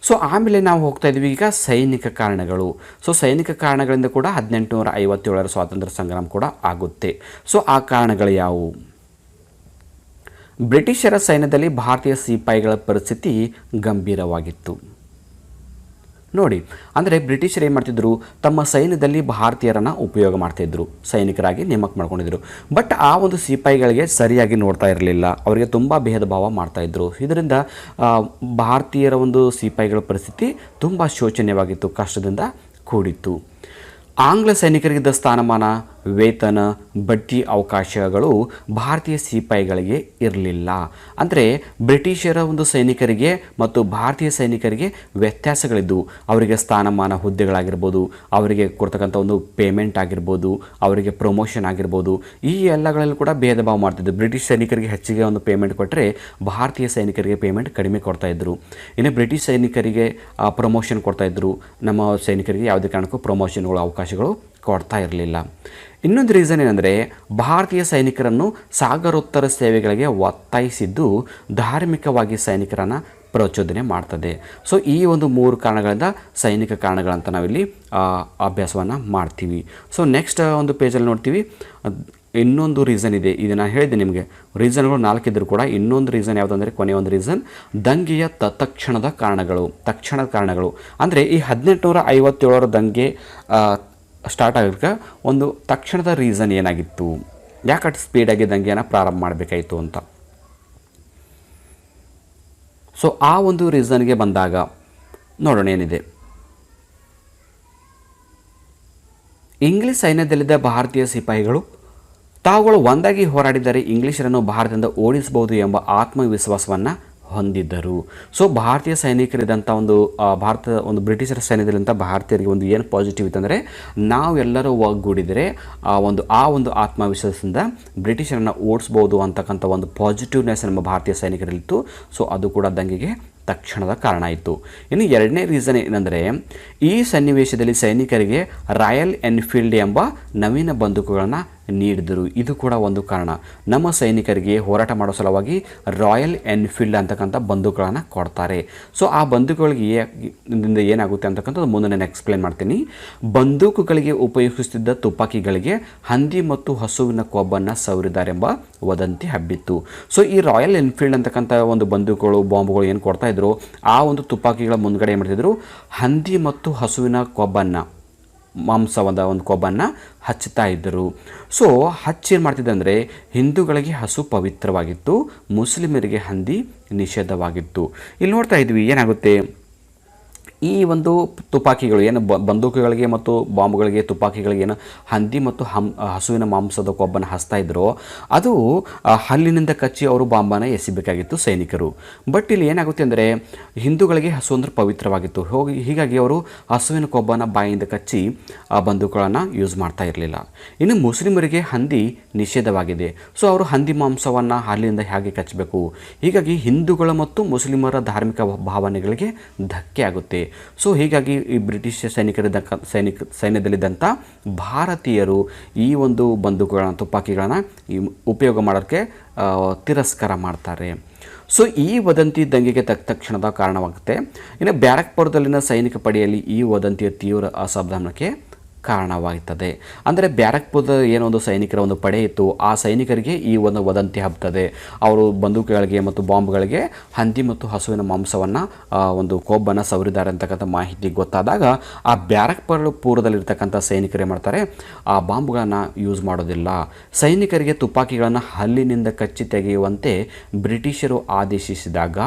Speaker 1: ಸೊ ಆಮೇಲೆ ನಾವು ಹೋಗ್ತಾ ಇದ್ವಿ ಈಗ ಸೈನಿಕ ಕಾರಣಗಳು. ಸೊ ಸೈನಿಕ ಕಾರಣಗಳಿಂದ ಕೂಡ 1857 ಸ್ವಾತಂತ್ರ್ಯ ಸಂಗ್ರಾಮ ಕೂಡ ಆಗುತ್ತೆ. ಸೊ ಆ ಕಾರಣಗಳು ಯಾವುವು? ಬ್ರಿಟಿಷರ ಸೈನ್ಯದಲ್ಲಿ ಭಾರತೀಯ ಸಿಪಾಯಿಗಳ ಪರಿಸ್ಥಿತಿ ಗಂಭೀರವಾಗಿತ್ತು. ನೋಡಿ, ಅಂದರೆ ಬ್ರಿಟಿಷರು ಏನು ಮಾಡ್ತಿದ್ರು, ತಮ್ಮ ಸೈನ್ಯದಲ್ಲಿ ಭಾರತೀಯರನ್ನು ಉಪಯೋಗ ಮಾಡ್ತಾಯಿದ್ರು, ಸೈನಿಕರಾಗಿ ನೇಮಕ ಮಾಡ್ಕೊಂಡಿದ್ರು. ಬಟ್ ಆ ಒಂದು ಸಿಪಾಯಿಗಳಿಗೆ ಸರಿಯಾಗಿ ನೋಡ್ತಾ ಇರಲಿಲ್ಲ, ಅವರಿಗೆ ತುಂಬ ಭೇದ ಭಾವ ಮಾಡ್ತಾಯಿದ್ರು. ಇದರಿಂದ ಭಾರತೀಯರ ಒಂದು ಸಿಪಾಯಿಗಳ ಪರಿಸ್ಥಿತಿ ತುಂಬ ಶೋಚನೀಯವಾಗಿತ್ತು, ಕಷ್ಟದಿಂದ ಕೂಡಿತ್ತು. ಆಂಗ್ಲ ಸೈನಿಕರಿಗಿದ್ದ ಸ್ಥಾನಮಾನ, ವೇತನ, ಬಡ್ತಿ ಅವಕಾಶಗಳು ಭಾರತೀಯ ಸಿಪಾಯಿಗಳಿಗೆ ಇರಲಿಲ್ಲ. ಅಂದರೆ ಬ್ರಿಟಿಷರ ಒಂದು ಸೈನಿಕರಿಗೆ ಮತ್ತು ಭಾರತೀಯ ಸೈನಿಕರಿಗೆ ವ್ಯತ್ಯಾಸಗಳಿದ್ದವು. ಅವರಿಗೆ ಸ್ಥಾನಮಾನ, ಹುದ್ದೆಗಳಾಗಿರ್ಬೋದು, ಅವರಿಗೆ ಕೊಡ್ತಕ್ಕಂಥ ಒಂದು ಪೇಮೆಂಟ್ ಆಗಿರ್ಬೋದು, ಅವರಿಗೆ ಪ್ರಮೋಷನ್ ಆಗಿರ್ಬೋದು, ಈ ಎಲ್ಲಗಳಲ್ಲಿ ಕೂಡ ಭೇದ ಭಾವ ಮಾಡ್ತಿದ್ದು. ಬ್ರಿಟಿಷ್ ಸೈನಿಕರಿಗೆ ಹೆಚ್ಚಿಗೆ ಒಂದು ಪೇಮೆಂಟ್ ಕೊಟ್ಟರೆ ಭಾರತೀಯ ಸೈನಿಕರಿಗೆ ಪೇಮೆಂಟ್ ಕಡಿಮೆ ಕೊಡ್ತಾಯಿದ್ರು. ಇನ್ನು ಬ್ರಿಟಿಷ್ ಸೈನಿಕರಿಗೆ ಪ್ರಮೋಷನ್ ಕೊಡ್ತಾಯಿದ್ರು, ನಮ್ಮ ಸೈನಿಕರಿಗೆ ಯಾವುದೇ ಕಾರಣಕ್ಕೂ ಪ್ರಮೋಷನ್ಗಳು, ಅವಕಾಶಗಳು ಕೊಡ್ತಾ ಇರಲಿಲ್ಲ. ಇನ್ನೊಂದು ರೀಸನ್ ಏನಂದರೆ, ಭಾರತೀಯ ಸೈನಿಕರನ್ನು ಸಾಗರೋತ್ತರ ಸೇವೆಗಳಿಗೆ ಒತ್ತಾಯಿಸಿದ್ದು ಧಾರ್ಮಿಕವಾಗಿ ಸೈನಿಕರನ್ನು ಪ್ರಚೋದನೆ ಮಾಡ್ತದೆ. ಸೊ ಈ ಒಂದು 3 ಕಾರಣಗಳಿಂದ ಸೈನಿಕ ಕಾರಣಗಳಂತ ನಾವಿಲ್ಲಿ ಅಭ್ಯಾಸವನ್ನು ಮಾಡ್ತೀವಿ. ಸೊ ನೆಕ್ಸ್ಟ್ ಒಂದು ಪೇಜಲ್ಲಿ ನೋಡ್ತೀವಿ, ಇನ್ನೊಂದು ರೀಸನ್ ಇದೆ. ಇದು ನಾನು ಹೇಳಿದೆ ನಿಮಗೆ, ರೀಸನ್ಗಳು 4 ಇದ್ದರೂ ಕೂಡ ಇನ್ನೊಂದು ರೀಸನ್ ಯಾವುದಂದರೆ, ಕೊನೆಯ ಒಂದು ರೀಸನ್ ದಂಗೆಯ ತಕ್ಷಣದ ಕಾರಣಗಳು. ಅಂದರೆ ಈ 1857 ದಂಗೆ ಸ್ಟಾರ್ಟ್ ಆಗೋಕ್ಕೆ ಒಂದು ತಕ್ಷಣದ ರೀಸನ್ ಏನಾಗಿತ್ತು, ಯಾಕೆ ಸ್ಪೀಡಾಗಿ ದಂಗೆಯನ್ನು ಪ್ರಾರಂಭ ಮಾಡಬೇಕಾಯಿತು ಅಂತ. ಸೊ ಆ ಒಂದು ರೀಸನ್ಗೆ ಬಂದಾಗ ನೋಡೋಣ ಏನಿದೆ. ಇಂಗ್ಲಿಷ್ ಸೈನ್ಯದಲ್ಲಿದ್ದ ಭಾರತೀಯ ಸಿಪಾಯಿಗಳು ತಾವುಗಳು ಒಂದಾಗಿ ಹೋರಾಡಿದರೆ ಇಂಗ್ಲಿಷರನ್ನು ಭಾರತದಿಂದ ಓಡಿಸಬಹುದು ಎಂಬ ಆತ್ಮವಿಶ್ವಾಸವನ್ನು ಹೊಂದಿದ್ದರು. ಸೊ ಭಾರತೀಯ ಸೈನಿಕರಿದ್ದಂಥ ಒಂದು ಬ್ರಿಟಿಷರ ಸೈನ್ಯದಲ್ಲಿಂಥ ಭಾರತೀಯರಿಗೆ ಒಂದು ಏನು ಪಾಸಿಟಿವ್ ಇತ್ತಂದರೆ, ನಾವೆಲ್ಲರೂ ಒಗ್ಗೂಡಿದರೆ ಆ ಒಂದು ಆತ್ಮವಿಶ್ವಾಸದಿಂದ ಬ್ರಿಟಿಷರನ್ನು ಓಡಿಸ್ಬೋದು ಅಂತಕ್ಕಂಥ ಒಂದು ಪಾಸಿಟಿವ್ನೆಸ್ ನಮ್ಮ ಭಾರತೀಯ ಸೈನಿಕರಲ್ಲಿತ್ತು. ಸೊ ಅದು ಕೂಡ ದಂಗೆಗೆ ತಕ್ಷಣದ ಕಾರಣ ಆಯಿತು. ಇನ್ನು ಎರಡನೇ ರೀಸನ್ ಏನಂದರೆ, ಈ ಸನ್ನಿವೇಶದಲ್ಲಿ ಸೈನಿಕರಿಗೆ ರಾಯಲ್ ಎನ್ಫೀಲ್ಡ್ ಎಂಬ ನವೀನ ಬಂದೂಕುಗಳನ್ನು ನೀಡಿದರು. ಇದು ಕೂಡ ಒಂದು ಕಾರಣ. ನಮ್ಮ ಸೈನಿಕರಿಗೆ ಹೋರಾಟ ಮಾಡೋ ಸಲುವಾಗಿ ರಾಯಲ್ ಎನ್ಫೀಲ್ಡ್ ಅಂತಕ್ಕಂಥ ಬಂದೂಕುಗಳನ್ನು ಕೊಡ್ತಾರೆ. ಸೊ ಆ ಬಂದೂಕುಗಳಿಗೆ ಏನಾಗುತ್ತೆ ಅಂತಕ್ಕಂಥದ್ದು ಮುಂದೆ ನಾನು ಎಕ್ಸ್ಪ್ಲೇನ್ ಮಾಡ್ತೀನಿ. ಬಂದೂಕುಗಳಿಗೆ ಉಪಯೋಗಿಸುತ್ತಿದ್ದ ತುಪಾಕಿಗಳಿಗೆ ಹಂದಿ ಮತ್ತು ಹಸುವಿನ ಕೊಬ್ಬನ್ನು ಸವರಿದಾರೆಂಬ ವದಂತಿ ಹಬ್ಬಿತ್ತು. ಸೊ ಈ ರಾಯಲ್ ಎನ್ಫೀಲ್ಡ್ ಅಂತಕ್ಕಂಥ ಒಂದು ಬಂದೂಕುಗಳು, ಬಾಂಬ್ಗಳು ಏನು ಕೊಡ್ತಾ ಇದ್ರು, ಆ ಒಂದು ತುಪಾಕಿಗಳ ಮುಂದ್ಗಡೆ ಏನು ಮಾಡ್ತಿದ್ರು, ಹಂದಿ ಮತ್ತು ಹಸುವಿನ ಕೊಬ್ಬನ್ನು, ಮಾಂಸವಾದ ಒಂದು ಕೊಬ್ಬನ್ನು ಹಚ್ಚುತ್ತಾ ಇದ್ದರು. ಸೊ ಏನು ಮಾಡ್ತಿದ್ದೆ ಅಂದರೆ, ಹಿಂದೂಗಳಿಗೆ ಹಸು ಪವಿತ್ರವಾಗಿತ್ತು, ಮುಸ್ಲಿಮರಿಗೆ ಹಂದಿ ನಿಷೇಧವಾಗಿತ್ತು. ಇಲ್ಲಿ ನೋಡ್ತಾ ಇದ್ವಿ ಏನಾಗುತ್ತೆ, ಈ ಒಂದು ತುಪಾಕಿಗಳು ಏನು ಬಂದೂಕುಗಳಿಗೆ ಮತ್ತು ಬಾಂಬ್ಗಳಿಗೆ, ತುಪಾಕಿಗಳಿಗೆ ಏನು ಹಂದಿ ಮತ್ತು ಹಸುವಿನ ಮಾಂಸದ ಕೊಬ್ಬನ್ನು ಹಚ್ತಾ ಇದ್ರೋ, ಅದು ಹಲ್ಲಿನಿಂದ ಕಚ್ಚಿ ಅವರು ಬಾಂಬನ್ನು ಎಸಿಬೇಕಾಗಿತ್ತು ಸೈನಿಕರು. ಬಟ್ ಇಲ್ಲಿ ಏನಾಗುತ್ತೆ ಅಂದರೆ, ಹಿಂದೂಗಳಿಗೆ ಹಸು ಅಂದರೆ ಪವಿತ್ರವಾಗಿತ್ತು, ಹೀಗಾಗಿ ಅವರು ಹಸುವಿನ ಕೊಬ್ಬನ್ನು ಬಾಯಿಂದ ಕಚ್ಚಿ ಆ ಬಂದೂಕುಗಳನ್ನು ಯೂಸ್ ಮಾಡ್ತಾ ಇರಲಿಲ್ಲ. ಇನ್ನು ಮುಸ್ಲಿಮರಿಗೆ ಹಂದಿ ನಿಷೇಧವಾಗಿದೆ. ಸೊ ಅವರು ಹಂದಿ ಮಾಂಸವನ್ನು ಹಲ್ಲಿನಿಂದ ಹೇಗೆ ಕಚ್ಚಬೇಕು, ಹೀಗಾಗಿ ಹಿಂದೂಗಳ ಮತ್ತು ಮುಸ್ಲಿಮರ ಧಾರ್ಮಿಕ ಭಾವನೆಗಳಿಗೆ ಧಕ್ಕೆ ಆಗುತ್ತೆ. ಸೊ ಹೀಗಾಗಿ ಈ ಬ್ರಿಟಿಷ್ ಸೈನ್ಯದಲ್ಲಿದ್ದಂಥ ಭಾರತೀಯರು ಈ ಒಂದು ಬಂದೂಕುಗಳನ್ನು, ತುಪಾಕಿಗಳನ್ನು ಉಪಯೋಗ ಮಾಡೋಕ್ಕೆ ತಿರಸ್ಕಾರ ಮಾಡ್ತಾರೆ. ಸೊ ಈ ವದಂತಿ ದಂಗೆಗೆ ತಕ್ಷಣದ ಕಾರಣವಾಗುತ್ತೆ. ಇನ್ನು ಬ್ಯಾರಕ್ಪುರದಲ್ಲಿನ ಸೈನಿಕ ಪಡೆಯಲ್ಲಿ ಈ ವದಂತಿಯ ತೀವ್ರ ಅಸಮಾಧಾನಕ್ಕೆ ಕಾರಣವಾಗುತ್ತದೆ. ಅಂದರೆ ಬ್ಯಾರಕ್ಪುರದ ಏನೊಂದು ಸೈನಿಕರ ಒಂದು ಪಡೆ ಇತ್ತು, ಆ ಸೈನಿಕರಿಗೆ ಈ ಒಂದು ವದಂತಿ ಹಬ್ತದೆ. ಅವರು ಬಂದೂಕುಗಳಿಗೆ ಮತ್ತು ಬಾಂಬ್ಗಳಿಗೆ ಹಂದಿ ಮತ್ತು ಹಸುವಿನ ಮಾಂಸವನ್ನು, ಒಂದು ಕೊಬ್ಬನ್ನು ಸವರಿದ್ದಾರೆ ಅಂತಕ್ಕಂಥ ಮಾಹಿತಿ ಗೊತ್ತಾದಾಗ ಆ ಬ್ಯಾರಕ್ಪುರದಲ್ಲಿರ್ತಕ್ಕಂಥ ಸೈನಿಕರು ಏನು ಮಾಡ್ತಾರೆ, ಆ ಬಾಂಬ್ಗಳನ್ನು ಯೂಸ್ ಮಾಡೋದಿಲ್ಲ. ಸೈನಿಕರಿಗೆ ತುಪಾಕಿಗಳನ್ನು ಹಲ್ಲಿನಿಂದ ಕಚ್ಚಿ ತೆಗೆಯುವಂತೆ ಬ್ರಿಟಿಷರು ಆದೇಶಿಸಿದಾಗ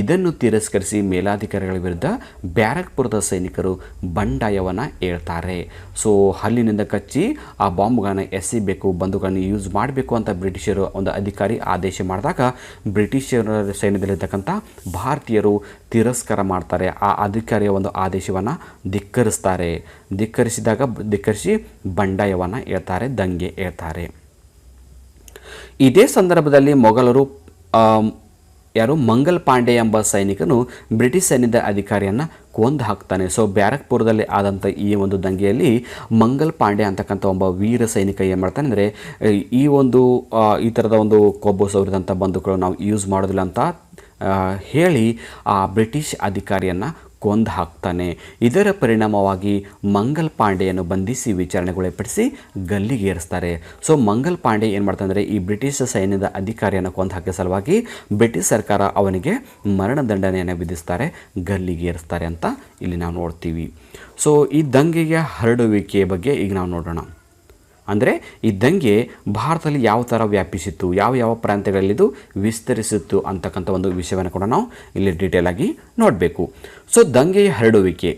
Speaker 1: ಇದನ್ನು ತಿರಸ್ಕರಿಸಿ ಮೇಲಾಧಿಕಾರಿಗಳ ವಿರುದ್ಧ ಬ್ಯಾರಕ್ಪುರದ ಸೈನಿಕರು ಬಂಡಾಯವನ್ನು ಹೇಳ್ತಾರೆ. ಸೊ ಹಲ್ಲಿನಿಂದ ಕಚ್ಚಿ ಆ ಬಾಂಬ್ಗಳನ್ನು ಎಸಿಬೇಕು, ಬಂದೂಕನ್ನು ಯೂಸ್ ಮಾಡಬೇಕು ಅಂತ ಬ್ರಿಟಿಷರು ಒಂದು ಅಧಿಕಾರಿ ಆದೇಶ ಮಾಡಿದಾಗ ಬ್ರಿಟಿಷರ ಸೈನ್ಯದಲ್ಲಿರ್ತಕ್ಕಂಥ ಭಾರತೀಯರು ತಿರಸ್ಕಾರ ಮಾಡ್ತಾರೆ. ಆ ಅಧಿಕಾರಿಯ ಒಂದು ಆದೇಶವನ್ನು ಧಿಕ್ಕರಿಸಿ ಬಂಡಾಯವನ್ನು ಹೇಳ್ತಾರೆ, ದಂಗೆ ಹೇಳ್ತಾರೆ. ಇದೇ ಸಂದರ್ಭದಲ್ಲಿ ಮೊಘಲರು ಯಾರು ಮಂಗಲ್ ಪಾಂಡೆ ಎಂಬ ಸೈನಿಕನು ಬ್ರಿಟಿಷ್ ಸೈನ್ಯದ ಅಧಿಕಾರಿಯನ್ನು ಕೊಂದು ಹಾಕ್ತಾನೆ. ಸೊ ಬ್ಯಾರಕ್ಪುರದಲ್ಲಿ ಆದಂಥ ಈ ಒಂದು ದಂಗೆಯಲ್ಲಿ ಮಂಗಲ್ ಪಾಂಡೆ ಅಂತಕ್ಕಂಥ ಒಬ್ಬ ವೀರ ಸೈನಿಕ ಏನು ಮಾಡ್ತಾನೆ ಅಂದರೆ ಈ ಥರದ ಒಂದು ಕೊಬ್ಬು ಸವರಿದಂಥ ಬಂದೂಕುಗಳು ನಾವು ಯೂಸ್ ಮಾಡೋದಿಲ್ಲ ಅಂತ ಹೇಳಿ ಆ ಬ್ರಿಟಿಷ್ ಅಧಿಕಾರಿಯನ್ನು ಕೊಂದು ಹಾಕ್ತಾನೆ. ಇದರ ಪರಿಣಾಮವಾಗಿ ಮಂಗಲ್ ಪಾಂಡೆಯನ್ನು ಬಂಧಿಸಿ ವಿಚಾರಣೆಗೊಳಪಡಿಸಿ ಗಲ್ಲಿಗೇರಿಸ್ತಾರೆ. ಸೊ ಮಂಗಲ್ ಪಾಂಡೆ ಏನು ಮಾಡ್ತಾನೆ ಅಂದರೆ ಈ ಬ್ರಿಟಿಷ್ ಸೈನ್ಯದ ಅಧಿಕಾರಿಯನ್ನು ಕೊಂದು ಹಾಕಿದ ಸಲುವಾಗಿ ಬ್ರಿಟಿಷ್ ಸರ್ಕಾರ ಅವನಿಗೆ ಮರಣದಂಡನೆಯನ್ನು ವಿಧಿಸ್ತಾರೆ, ಗಲ್ಲಿಗೇರಿಸ್ತಾರೆ ಅಂತ ಇಲ್ಲಿ ನಾವು ನೋಡ್ತೀವಿ. ಸೊ ಈ ದಂಗೆಯ ಹರಡುವಿಕೆ ಬಗ್ಗೆ ಈಗ ನಾವು ನೋಡೋಣ. ಅಂದರೆ ಈ ದಂಗೆ ಭಾರತದಲ್ಲಿ ಯಾವ ಥರ ವ್ಯಾಪಿಸಿತ್ತು, ಯಾವ ಪ್ರಾಂತ್ಯಗಳಲ್ಲಿದು ವಿಸ್ತರಿಸಿತ್ತು ಅಂತಕ್ಕಂಥ ಒಂದು ವಿಷಯವನ್ನು ಕೂಡ ನಾವು ಇಲ್ಲಿ ಡೀಟೇಲ್ ಆಗಿ ನೋಡಬೇಕು. ಸೊ ದಂಗೆಯ ಹರಡುವಿಕೆ.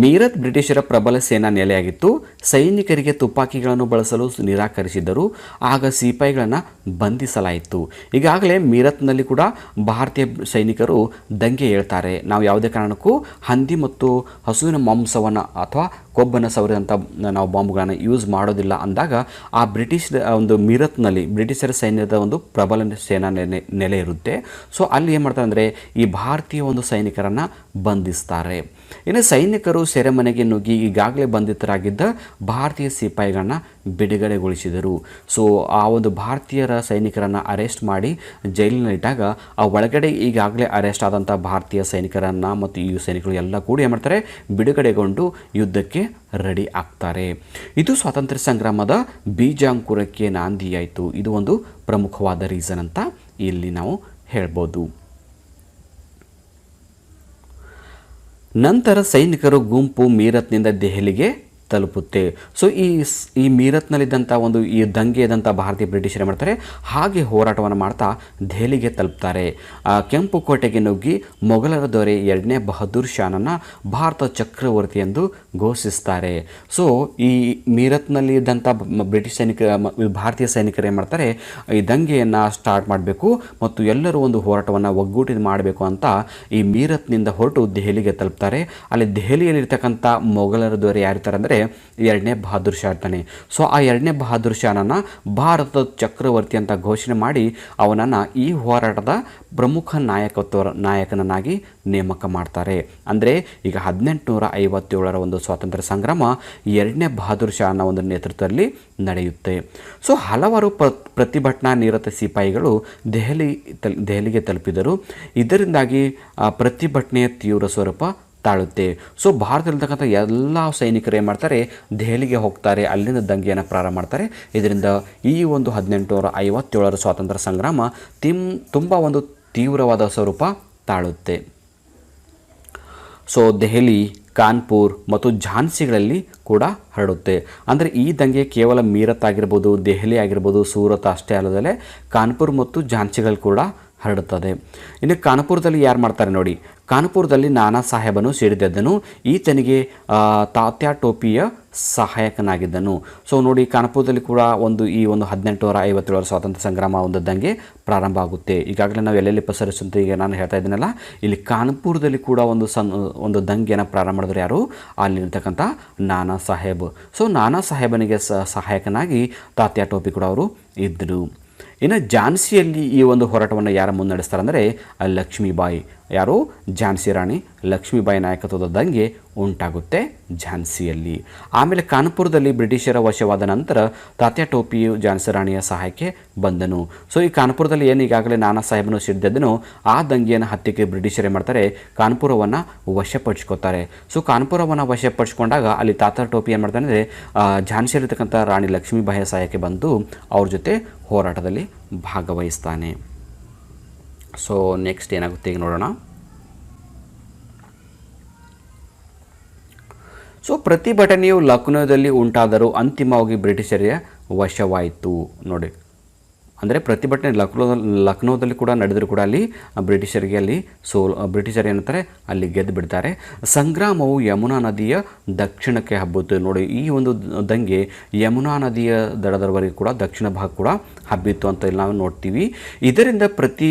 Speaker 1: ಮೀರತ್ ಬ್ರಿಟಿಷರ ಪ್ರಬಲ ಸೇನಾ ನೆಲೆಯಾಗಿತ್ತು. ಸೈನಿಕರಿಗೆ ತುಪಾಕಿಗಳನ್ನು ಬಳಸಲು ನಿರಾಕರಿಸಿದ್ದರು. ಆಗ ಸಿಪಾಯಿಗಳನ್ನು ಬಂಧಿಸಲಾಯಿತು. ಈಗಾಗಲೇ ಮೀರತ್ನಲ್ಲಿ ಕೂಡ ಭಾರತೀಯ ಸೈನಿಕರು ದಂಗೆ ಹೇಳ್ತಾರೆ, ನಾವು ಯಾವುದೇ ಕಾರಣಕ್ಕೂ ಹಂದಿ ಮತ್ತು ಹಸುವಿನ ಮಾಂಸವನ್ನು ಅಥವಾ ಕೊಬ್ಬನ್ನು ಸವರಿದಂಥ ನಾವು ಬಾಂಬ್ಗಳನ್ನು ಯೂಸ್ ಮಾಡೋದಿಲ್ಲ ಅಂದಾಗ ಆ ಮೀರತ್ನಲ್ಲಿ ಬ್ರಿಟಿಷರ ಸೈನ್ಯದ ಒಂದು ಪ್ರಬಲ ಸೇನಾ ನೆಲೆ ಇರುತ್ತೆ. ಸೊ ಅಲ್ಲಿ ಏನು ಮಾಡ್ತಾರೆ ಅಂದರೆ ಈ ಭಾರತೀಯ ಒಂದು ಸೈನಿಕರನ್ನು ಬಂಧಿಸ್ತಾರೆ. ಇನ್ನು ಸೈನಿಕರು ಸೆರೆಮನೆಗೆ ನುಗ್ಗಿ ಈಗಾಗಲೇ ಬಂಧಿತರಾಗಿದ್ದ ಭಾರತೀಯ ಸಿಪಾಯಿಗಳನ್ನ ಬಿಡುಗಡೆಗೊಳಿಸಿದರು. ಸೊ ಆ ಒಂದು ಭಾರತೀಯರ ಸೈನಿಕರನ್ನು ಅರೆಸ್ಟ್ ಮಾಡಿ ಜೈಲಿನಲ್ಲಿಟ್ಟಾಗ ಆ ಒಳಗಡೆ ಈಗಾಗಲೇ ಅರೆಸ್ಟ್ ಆದಂಥ ಭಾರತೀಯ ಸೈನಿಕರನ್ನು ಮತ್ತು ಈ ಸೈನಿಕರು ಎಲ್ಲ ಕೂಡ ಏನು ಮಾಡ್ತಾರೆ, ಬಿಡುಗಡೆಗೊಂಡು ಯುದ್ಧಕ್ಕೆ ರೆಡಿ ಆಗ್ತಾರೆ. ಇದು ಸ್ವಾತಂತ್ರ್ಯ ಸಂಗ್ರಾಮದ ಬೀಜಾಂಕುರಕ್ಕೆ ನಾಂದಿಯಾಯಿತು. ಇದು ಒಂದು ಪ್ರಮುಖವಾದ ರೀಸನ್ ಅಂತ ಇಲ್ಲಿ ನಾವು ಹೇಳ್ಬೋದು. ನಂತರ ಸೈನಿಕರು ಗುಂಪು ಮೀರತ್ನಿಂದ ದೆಹಲಿಗೆ ತಲುಪುತ್ತೆ. ಸೊ ಈ ಮೀರತ್ನಲ್ಲಿದ್ದಂಥ ಈ ದಂಗೆ ಇದ್ದಂಥ ಭಾರತೀಯ ಬ್ರಿಟಿಷರು ಮಾಡ್ತಾರೆ, ಹಾಗೆ ಹೋರಾಟವನ್ನು ಮಾಡ್ತಾ ದೆಹಲಿಗೆ ತಲುಪ್ತಾರೆ. ಕೆಂಪು ಕೋಟೆಗೆ ನುಗ್ಗಿ ಮೊಘಲರ ದೊರೆ 2ನೇ ಬಹದ್ದೂರ್ ಶಾನನ್ನು ಭಾರತ ಚಕ್ರವರ್ತಿ ಎಂದು ಘೋಷಿಸ್ತಾರೆ. ಸೊ ಈ ಮೀರತ್ನಲ್ಲಿ ಇದ್ದಂಥ ಭಾರತೀಯ ಸೈನಿಕರು ಏನು ಮಾಡ್ತಾರೆ, ಈ ದಂಗೆಯನ್ನು ಸ್ಟಾರ್ಟ್ ಮಾಡಬೇಕು ಮತ್ತು ಎಲ್ಲರೂ ಒಂದು ಹೋರಾಟವನ್ನು ಒಗ್ಗೂಟಿ ಮಾಡಬೇಕು ಅಂತ ಈ ಮೀರತ್ನಿಂದ ಹೊರಟು ದೆಹಲಿಗೆ ತಲುಪ್ತಾರೆ. ಅಲ್ಲಿ ದೆಹಲಿಯಲ್ಲಿರ್ತಕ್ಕಂಥ ಮೊಘಲರ ದೊರೆ ಯಾರಿರ್ತಾರೆ ಅಂದರೆ 2ನೇ ಬಹದ್ದೂರ್ ಶಾ ಇರ್ತಾನೆ. ಸೊ ಆ 2ನೇ ಬಹದ್ದೂರ್ ಶಾನನ್ನು ಭಾರತದ ಚಕ್ರವರ್ತಿ ಅಂತ ಘೋಷಣೆ ಮಾಡಿ ಅವನನ್ನು ಈ ಹೋರಾಟದ ಪ್ರಮುಖ ನಾಯಕನನ್ನಾಗಿ ನೇಮಕ ಮಾಡ್ತಾರೆ. ಅಂದರೆ ಈಗ 1857ರ ಒಂದು ಸ್ವಾತಂತ್ರ್ಯ ಸಂಗ್ರಾಮ 2ನೇ ಬಹದ್ದೂರ್ ಶಾನ ಒಂದು ನೇತೃತ್ವದಲ್ಲಿ ನಡೆಯುತ್ತೆ. ಸೊ ಹಲವಾರು ಪ್ರತಿಭಟನಾ ನಿರತ ಸಿಪಾಯಿಗಳು ದೆಹಲಿಗೆ ತಲುಪಿದರು. ಇದರಿಂದಾಗಿ ಪ್ರತಿಭಟನೆಯ ತೀವ್ರ ಸ್ವರೂಪ ತಾಳುತ್ತೆ. ಸೊ ಭಾರತದಲ್ಲಿರ್ತಕ್ಕಂಥ ಎಲ್ಲ ಸೈನಿಕರು ಏನು ಮಾಡ್ತಾರೆ, ದೆಹಲಿಗೆ ಹೋಗ್ತಾರೆ, ಅಲ್ಲಿಂದ ದಂಗೆಯನ್ನು ಪ್ರಾರಂಭ ಮಾಡ್ತಾರೆ. ಇದರಿಂದ ಈ ಒಂದು 1857ರ ಸ್ವಾತಂತ್ರ್ಯ ಸಂಗ್ರಾಮ ತುಂಬ ಒಂದು ತೀವ್ರವಾದ ಸ್ವರೂಪ ತಾಳುತ್ತೆ. ಸೊ ದೆಹಲಿ, ಕಾನ್ಪುರ್ ಮತ್ತು ಝಾನ್ಸಿಗಳಲ್ಲಿ ಕೂಡ ಹರಡುತ್ತೆ. ಅಂದರೆ ಈ ದಂಗೆ ಕೇವಲ ಮೀರತ್ ಆಗಿರ್ಬೋದು, ದೆಹಲಿ ಆಗಿರ್ಬೋದು, ಸೂರತ್ ಅಷ್ಟೇ ಅಲ್ಲದೆ ಕಾನ್ಪುರ್ ಮತ್ತು ಝಾನ್ಸಿಗಳು ಕೂಡ ಹರಡುತ್ತದೆ. ಇನ್ನು ಕಾನ್ಪುರದಲ್ಲಿ ಯಾರು ಮಾಡ್ತಾರೆ ನೋಡಿ, ಕಾನ್ಪುರದಲ್ಲಿ ನಾನಾ ಸಾಹೇಬನು ಸೇರಿದ್ದನು. ಈತನಿಗೆ ತಾತ್ಯಾ ಟೋಪಿಯ ಸಹಾಯಕನಾಗಿದ್ದನು. ಸೊ ನೋಡಿ, ಕಾನ್ಪುರದಲ್ಲಿ ಕೂಡ ಈ 1857ರ ಸ್ವಾತಂತ್ರ್ಯ ಸಂಗ್ರಾಮ ಒಂದು ದಂಗೆ ಪ್ರಾರಂಭ ಆಗುತ್ತೆ. ಈಗಾಗಲೇ ನಾವು ಎಲ್ಲೆಲ್ಲಿ ಪಸರಿಸುತ್ತೆ, ಈಗ ನಾನು ಹೇಳ್ತಾ ಇದ್ದೀನಲ್ಲ, ಇಲ್ಲಿ ಕಾನ್ಪುರದಲ್ಲಿ ಕೂಡ ಒಂದು ದಂಗೆಯನ್ನು ಪ್ರಾರಂಭ ಮಾಡಿದ್ರು. ಯಾರು? ಅಲ್ಲಿರ್ತಕ್ಕಂಥ ನಾನಾ ಸಾಹೇಬ್. ಸೊ ನಾನಾ ಸಾಹೇಬನಿಗೆ ಸಹಾಯಕನಾಗಿ ತಾತ್ಯಾ ಟೋಪಿ ಕೂಡ ಅವರು ಇದ್ದರು. ಇನ್ನು ಝಾನ್ಸಿಯಲ್ಲಿ ಈ ಒಂದು ಹೋರಾಟವನ್ನು ಯಾರು ಮುನ್ನಡೆಸ್ತಾರೆ ಅಂದರೆ ಲಕ್ಷ್ಮೀಬಾಯಿ. ಯಾರು? ಝಾನ್ಸಿ ರಾಣಿ ಲಕ್ಷ್ಮೀಬಾಯಿ ನಾಯಕತ್ವದ ದಂಗೆ ಉಂಟಾಗುತ್ತೆ ಝಾನ್ಸಿಯಲ್ಲಿ. ಆಮೇಲೆ ಕಾನ್ಪುರದಲ್ಲಿ ಬ್ರಿಟಿಷರ ವಶವಾದ ನಂತರ ತಾತ್ಯಾ ಟೋಪಿಯು ಝಾನ್ಸಿ ರಾಣಿಯ ಸಹಾಯಕ್ಕೆ ಬಂದನು. ಸೊ ಈ ಕಾನ್ಪುರದಲ್ಲಿ ಏನು ಈಗಾಗಲೇ ನಾನಾ ಸಾಹೇಬನು ಸಿಡಿದನು, ಆ ದಂಗೆಯನ್ನು ಹತ್ತಿಕ್ಕೆ ಬ್ರಿಟಿಷರೇ ಮಾಡ್ತಾರೆ, ಕಾನ್ಪುರವನ್ನು ವಶಪಡಿಸ್ಕೋತಾರೆ. ಸೊ ಕಾನ್ಪುರವನ್ನು ವಶಪಡಿಸ್ಕೊಂಡಾಗ ಅಲ್ಲಿ ತಾತ್ಯಾ ಟೋಪಿ ಏನು ಮಾಡ್ತಾನೆ ಅಂದರೆ ಝಾನ್ಸಿಯಲ್ಲಿರ್ತಕ್ಕಂಥ ರಾಣಿ ಲಕ್ಷ್ಮೀಬಾಯಿಯ ಸಹಾಯಕ್ಕೆ ಬಂದು ಅವ್ರ ಜೊತೆ ಹೋರಾಟದಲ್ಲಿ ಭಾಗವಹಿಸ್ತಾನೆ. ಸೊ ನೆಕ್ಸ್ಟ್ ಏನಾಗುತ್ತೆ ಈಗ ನೋಡೋಣ. ಸೊ ಪ್ರತಿಭಟನೆಯು ಲಕ್ನೋದಲ್ಲಿ ಉಂಟಾದರೂ ಅಂತಿಮವಾಗಿ ಬ್ರಿಟಿಷರಿಗೆ ವಶವಾಯಿತು. ನೋಡಿ, ಅಂದರೆ ಪ್ರತಿಭಟನೆ ಲಕ್ನೋದಲ್ಲಿ ಕೂಡ ನಡೆದರೂ ಕೂಡ ಅಲ್ಲಿ ಬ್ರಿಟಿಷರು ಏನಂತಾರೆ, ಅಲ್ಲಿ ಗೆದ್ದು ಬಿಡ್ತಾರೆ. ಸಂಗ್ರಾಮವು ಯಮುನಾ ನದಿಯ ದಕ್ಷಿಣಕ್ಕೆ ಹಬ್ಬುತ್ತೆ. ನೋಡಿ, ಈ ಒಂದು ದಂಗೆ ಯಮುನಾ ನದಿಯ ದಡದವರೆಗೂ ಕೂಡ ದಕ್ಷಿಣ ಭಾಗ ಕೂಡ ಹಬ್ಬಿತ್ತು ಅಂತ ಇಲ್ಲಿ ನಾವು ನೋಡ್ತೀವಿ. ಇದರಿಂದ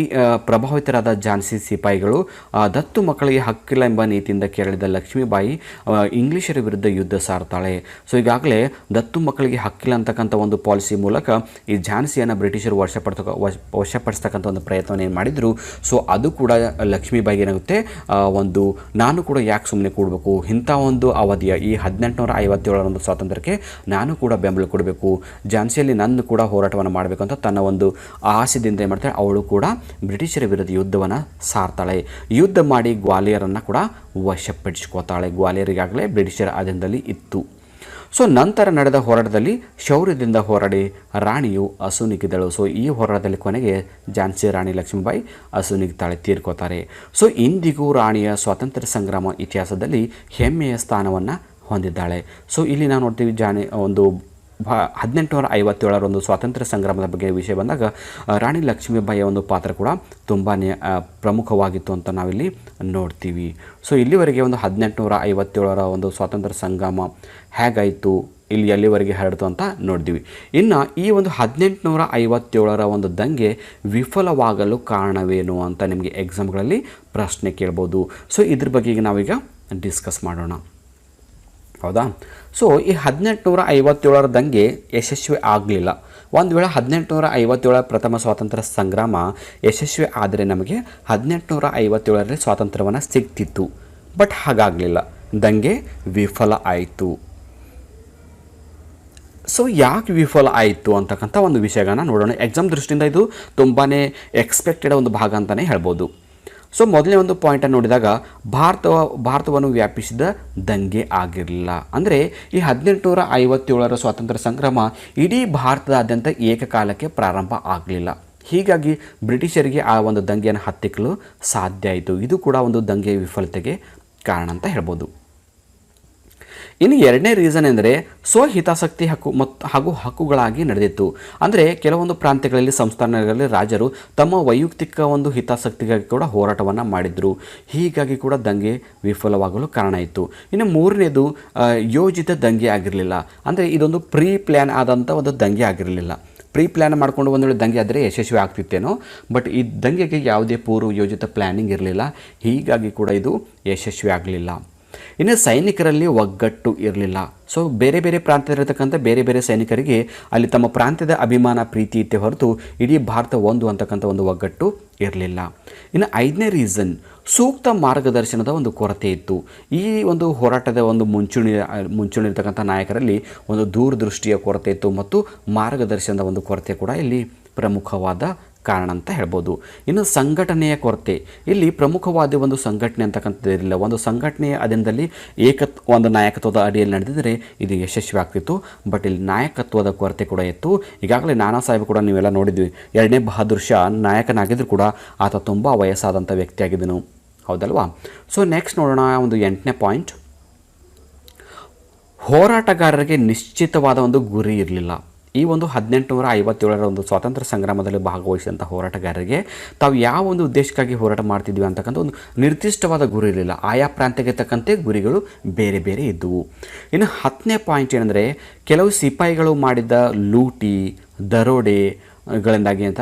Speaker 1: ಪ್ರಭಾವಿತರಾದ ಝಾನ್ಸಿ ಸಿಪಾಯಿಗಳು ದತ್ತು ಮಕ್ಕಳಿಗೆ ಹಕ್ಕಿಲ್ಲ ಎಂಬ ನೀತಿಯಿಂದ ಕೆರಳಿದ ಲಕ್ಷ್ಮೀಬಾಯಿ ಇಂಗ್ಲಿಷರ ವಿರುದ್ಧ ಯುದ್ಧ ಸಾರ್ತಾಳೆ. ಸೊ ಈಗಾಗಲೇ ದತ್ತು ಮಕ್ಕಳಿಗೆ ಹಕ್ಕಿಲ್ಲ ಅಂತಕ್ಕಂಥ ಒಂದು ಪಾಲಿಸಿ ಮೂಲಕ ಈ ಝಾನ್ಸಿಯನ್ನು ಬ್ರಿಟಿಷರು ವಶಪಡಿಸ್ತಕ್ಕಂಥ ಒಂದು ಪ್ರಯತ್ನವನ್ನು ಏನು ಮಾಡಿದರು. ಸೊ ಅದು ಕೂಡ ಲಕ್ಷ್ಮೀಬಾಯಿಗೆ ಏನಾಗುತ್ತೆ, ಒಂದು ನಾನು ಕೂಡ ಯಾಕೆ ಸುಮ್ಮನೆ ಕೂಡಬೇಕು, ಇಂಥ ಒಂದು ಅವಧಿಯ ಈ 1857 ಒಂದು ಸ್ವಾತಂತ್ರ್ಯಕ್ಕೆ ನಾನು ಕೂಡ ಬೆಂಬಲ ಕೊಡಬೇಕು, ಝಾನ್ಸಿಯಲ್ಲಿ ನನ್ನ ಕೂಡ ಹೋರಾಟವನ್ನು ಮಾಡಬೇಕು ಅಂತ ತನ್ನ ಒಂದು ಆಸೆದಿಂದ ಏನು ಮಾಡ್ತಾಳೆ, ಅವಳು ಕೂಡ ಬ್ರಿಟಿಷರ ವಿರುದ್ಧ ಯುದ್ಧವನ್ನು ಸಾರ್ತಾಳೆ. ಯುದ್ಧ ಮಾಡಿ ಗ್ವಾಲಿಯರನ್ನು ಕೂಡ ವಶಪಡಿಸ್ಕೋತಾಳೆ. ಗ್ವಾಲಿಯರಿಗಾಗಲೇ ಬ್ರಿಟಿಷರ ಅಧೀನದಲ್ಲಿ ಇತ್ತು. ಸೊ ನಂತರ ನಡೆದ ಹೋರಾಟದಲ್ಲಿ ಶೌರ್ಯದಿಂದ ಹೋರಾಡಿ ರಾಣಿಯು ಅಸುನೀಗಿದಳು. ಸೊ ಈ ಹೋರಾಟದಲ್ಲಿ ಕೊನೆಗೆ ಝಾನ್ಸಿ ರಾಣಿ ಲಕ್ಷ್ಮೀಬಾಯಿ ಅಸುನೀಗ್ತಾಳೆ, ತೀರ್ಕೋತಾರೆ. ಸೊ ಇಂದಿಗೂ ರಾಣಿಯ ಸ್ವಾತಂತ್ರ್ಯ ಸಂಗ್ರಾಮ ಇತಿಹಾಸದಲ್ಲಿ ಹೆಮ್ಮೆಯ ಸ್ಥಾನವನ್ನು ಹೊಂದಿದ್ದಾಳೆ. ಸೊ ಇಲ್ಲಿ ನಾವು ನೋಡ್ತೀವಿ, 1857 ಒಂದು ಸ್ವಾತಂತ್ರ್ಯ ಸಂಗ್ರಾಮದ ಬಗ್ಗೆ ವಿಷಯ ಬಂದಾಗ ರಾಣಿ ಲಕ್ಷ್ಮೀಬಾಯಿಯ ಒಂದು ಪಾತ್ರ ಕೂಡ ತುಂಬಾ ಪ್ರಮುಖವಾಗಿತ್ತು ಅಂತ ನಾವಿಲ್ಲಿ ನೋಡ್ತೀವಿ. ಸೊ ಇಲ್ಲಿವರೆಗೆ ಒಂದು 1857 ಒಂದು ಸ್ವಾತಂತ್ರ್ಯ ಸಂಗ್ರಾಮ ಹೇಗಾಯಿತು, ಇಲ್ಲಿ ಎಲ್ಲಿವರೆಗೆ ಹರಡಿತು ಅಂತ ನೋಡ್ತೀವಿ. ಇನ್ನು ಈ ಒಂದು 1857 ಒಂದು ದಂಗೆ ವಿಫಲವಾಗಲು ಕಾರಣವೇನು ಅಂತ ನಿಮಗೆ ಎಕ್ಸಾಮ್ಗಳಲ್ಲಿ ಪ್ರಶ್ನೆ ಕೇಳ್ಬೋದು. ಸೊ ಇದ್ರ ಬಗ್ಗೆ ಈಗ ನಾವೀಗ ಡಿಸ್ಕಸ್ ಮಾಡೋಣ, ಹೌದಾ. ಸೊ ಈ 1857 ದಂಗೆ ಯಶಸ್ವಿ ಆಗಲಿಲ್ಲ. ಒಂದು ವೇಳೆ 1857 ಪ್ರಥಮ ಸ್ವಾತಂತ್ರ್ಯ ಸಂಗ್ರಾಮ ಯಶಸ್ವಿ ಆದರೆ ನಮಗೆ 1857 ಸ್ವಾತಂತ್ರ್ಯವನ್ನು ಸಿಗ್ತಿತ್ತು. ಬಟ್ ಹಾಗಾಗಲಿಲ್ಲ, ದಂಗೆ ವಿಫಲ ಆಯಿತು. ಸೊ ಯಾಕೆ ವಿಫಲ ಆಯಿತು ಅಂತಕ್ಕಂಥ ಒಂದು ವಿಷಯಗಳನ್ನ ನೋಡೋಣ. ಎಕ್ಸಾಮ್ ದೃಷ್ಟಿಯಿಂದ ಇದು ತುಂಬಾ ಎಕ್ಸ್ಪೆಕ್ಟೆಡ್ ಒಂದು ಭಾಗ ಅಂತಲೇ ಹೇಳ್ಬೋದು. ಸೊ ಮೊದಲನೇ ಒಂದು ಪಾಯಿಂಟನ್ನು ನೋಡಿದಾಗ ಭಾರತವನ್ನು ವ್ಯಾಪಿಸಿದ ದಂಗೆ ಆಗಿರಲಿಲ್ಲ. ಅಂದರೆ ಈ 1857 ಸ್ವಾತಂತ್ರ್ಯ ಸಂಗ್ರಾಮ ಇಡೀ ಭಾರತದಾದ್ಯಂತ ಏಕಕಾಲಕ್ಕೆ ಪ್ರಾರಂಭ ಆಗಲಿಲ್ಲ. ಹೀಗಾಗಿ ಬ್ರಿಟಿಷರಿಗೆ ಆ ಒಂದು ದಂಗೆಯನ್ನು ಹತ್ತಿಕ್ಕಲು ಸಾಧ್ಯ ಆಯಿತು. ಇದು ಕೂಡ ಒಂದು ದಂಗೆ ವಿಫಲತೆಗೆ ಕಾರಣ ಅಂತ ಹೇಳ್ಬೋದು. ಇನ್ನು ಎರಡನೇ ರೀಸನ್ ಎಂದರೆ ಸ್ವಹಿತಾಸಕ್ತಿ ಹಾಗೂ ಹಕ್ಕುಗಳಾಗಿ ನಡೆದಿತ್ತು. ಅಂದರೆ ಕೆಲವೊಂದು ಪ್ರಾಂತ್ಯಗಳಲ್ಲಿ, ಸಂಸ್ಥಾನಗಳಲ್ಲಿ ರಾಜರು ತಮ್ಮ ವೈಯಕ್ತಿಕ ಒಂದು ಹಿತಾಸಕ್ತಿಗಾಗಿ ಕೂಡ ಹೋರಾಟವನ್ನು ಮಾಡಿದರು. ಹೀಗಾಗಿ ಕೂಡ ದಂಗೆ ವಿಫಲವಾಗಲು ಕಾರಣ ಇತ್ತು. ಇನ್ನು ಮೂರನೇದು ಯೋಜಿತ ದಂಗೆ ಆಗಿರಲಿಲ್ಲ. ಅಂದರೆ ಇದೊಂದು ಪ್ರೀ ಪ್ಲ್ಯಾನ್ ಆದಂಥ ಒಂದು ದಂಗೆ ಆಗಿರಲಿಲ್ಲ. ಪ್ರೀ ಪ್ಲ್ಯಾನ್ ಮಾಡಿಕೊಂಡು ಒಂದು ವೇಳೆ ದಂಗೆ ಆದರೆ ಯಶಸ್ವಿ ಆಗ್ತಿತ್ತೇನೋ, ಬಟ್ ಈ ದಂಗೆಗೆ ಯಾವುದೇ ಪೂರ್ವ ಯೋಜಿತ ಪ್ಲ್ಯಾನಿಂಗ್ ಇರಲಿಲ್ಲ. ಹೀಗಾಗಿ ಕೂಡ ಇದು ಯಶಸ್ವಿ ಆಗಲಿಲ್ಲ. ಇನ್ನು ಸೈನಿಕರಲ್ಲಿ ಒಗ್ಗಟ್ಟು ಇರಲಿಲ್ಲ. ಸೊ ಬೇರೆ ಬೇರೆ ಪ್ರಾಂತ್ಯದಲ್ಲಿರ್ತಕ್ಕಂಥ ಬೇರೆ ಬೇರೆ ಸೈನಿಕರಿಗೆ ಅಲ್ಲಿ ತಮ್ಮ ಪ್ರಾಂತ್ಯದ ಅಭಿಮಾನ, ಪ್ರೀತಿ ಇತ್ತೆ ಹೊರತು ಇಡೀ ಭಾರತ ಒಂದು ಅಂತಕ್ಕಂಥ ಒಂದು ಒಗ್ಗಟ್ಟು ಇರಲಿಲ್ಲ. ಇನ್ನು ಐದನೇ ರೀಸನ್, ಸೂಕ್ತ ಮಾರ್ಗದರ್ಶನದ ಒಂದು ಕೊರತೆ ಇತ್ತು. ಈ ಒಂದು ಹೋರಾಟದ ಒಂದು ಮುಂಚೂಣಿ ಇರ್ತಕ್ಕಂಥ ನಾಯಕರಲ್ಲಿ ಒಂದು ದೂರದೃಷ್ಟಿಯ ಕೊರತೆ ಇತ್ತು ಮತ್ತು ಮಾರ್ಗದರ್ಶನದ ಒಂದು ಕೊರತೆ ಕೂಡ ಇಲ್ಲಿ ಪ್ರಮುಖವಾದ ಕಾರಣ ಅಂತ ಹೇಳ್ಬೋದು. ಇನ್ನು ಸಂಘಟನೆಯ ಕೊರತೆ, ಇಲ್ಲಿ ಪ್ರಮುಖವಾದ ಒಂದು ಸಂಘಟನೆ ಅಂತಕ್ಕಂಥದ್ದು ಇರಲಿಲ್ಲ. ಒಂದು ಸಂಘಟನೆಯ ಅಧೀನದಲ್ಲಿ ಒಂದು ನಾಯಕತ್ವದ ಅಡಿಯಲ್ಲಿ ನಡೆದಿದ್ದರೆ ಇದು ಯಶಸ್ವಿ ಆಗ್ತಿತ್ತು. ಬಟ್ ಇಲ್ಲಿ ನಾಯಕತ್ವದ ಕೊರತೆ ಕೂಡ ಇತ್ತು. ಈಗಾಗಲೇ ನಾನಾ ಸಾಹೇಬ್ ಕೂಡ ನೀವೆಲ್ಲ ನೋಡಿದ್ವಿ, 2ನೇ ಬಹದ್ದೂರ್ ಶಾ ನಾಯಕನಾಗಿದ್ದರೂ ಕೂಡ ಆತ ತುಂಬ ವಯಸ್ಸಾದಂಥ ವ್ಯಕ್ತಿಯಾಗಿದ್ದನು, ಹೌದಲ್ವಾ. ಸೊ ನೆಕ್ಸ್ಟ್ ನೋಡೋಣ ಒಂದು 8ನೇ ಪಾಯಿಂಟ್, ಹೋರಾಟಗಾರರಿಗೆ ನಿಶ್ಚಿತವಾದ ಒಂದು ಗುರಿ ಇರಲಿಲ್ಲ. ಈ ಒಂದು 1857 ಒಂದು ಸ್ವಾತಂತ್ರ್ಯ ಸಂಗ್ರಾಮದಲ್ಲಿ ಭಾಗವಹಿಸಿದಂಥ ಹೋರಾಟಗಾರರಿಗೆ ತಾವು ಯಾವ ಒಂದು ಉದ್ದೇಶಕ್ಕಾಗಿ ಹೋರಾಟ ಮಾಡ್ತಿದ್ವಿ ಅಂತಕ್ಕಂಥ ಒಂದು ನಿರ್ದಿಷ್ಟವಾದ ಗುರಿ ಇರಲಿಲ್ಲ. ಆಯಾ ಪ್ರಾಂತ್ಯಕ್ಕೆ ತಕ್ಕಂತೆ ಗುರಿಗಳು ಬೇರೆ ಬೇರೆ ಇದ್ದವು. ಇನ್ನು 10ನೇ ಪಾಯಿಂಟ್ ಏನಂದರೆ, ಕೆಲವು ಸಿಪಾಯಿಗಳು ಮಾಡಿದ ಲೂಟಿ, ದರೋಡೆಗಳಿಂದಾಗಿ ಅಂತ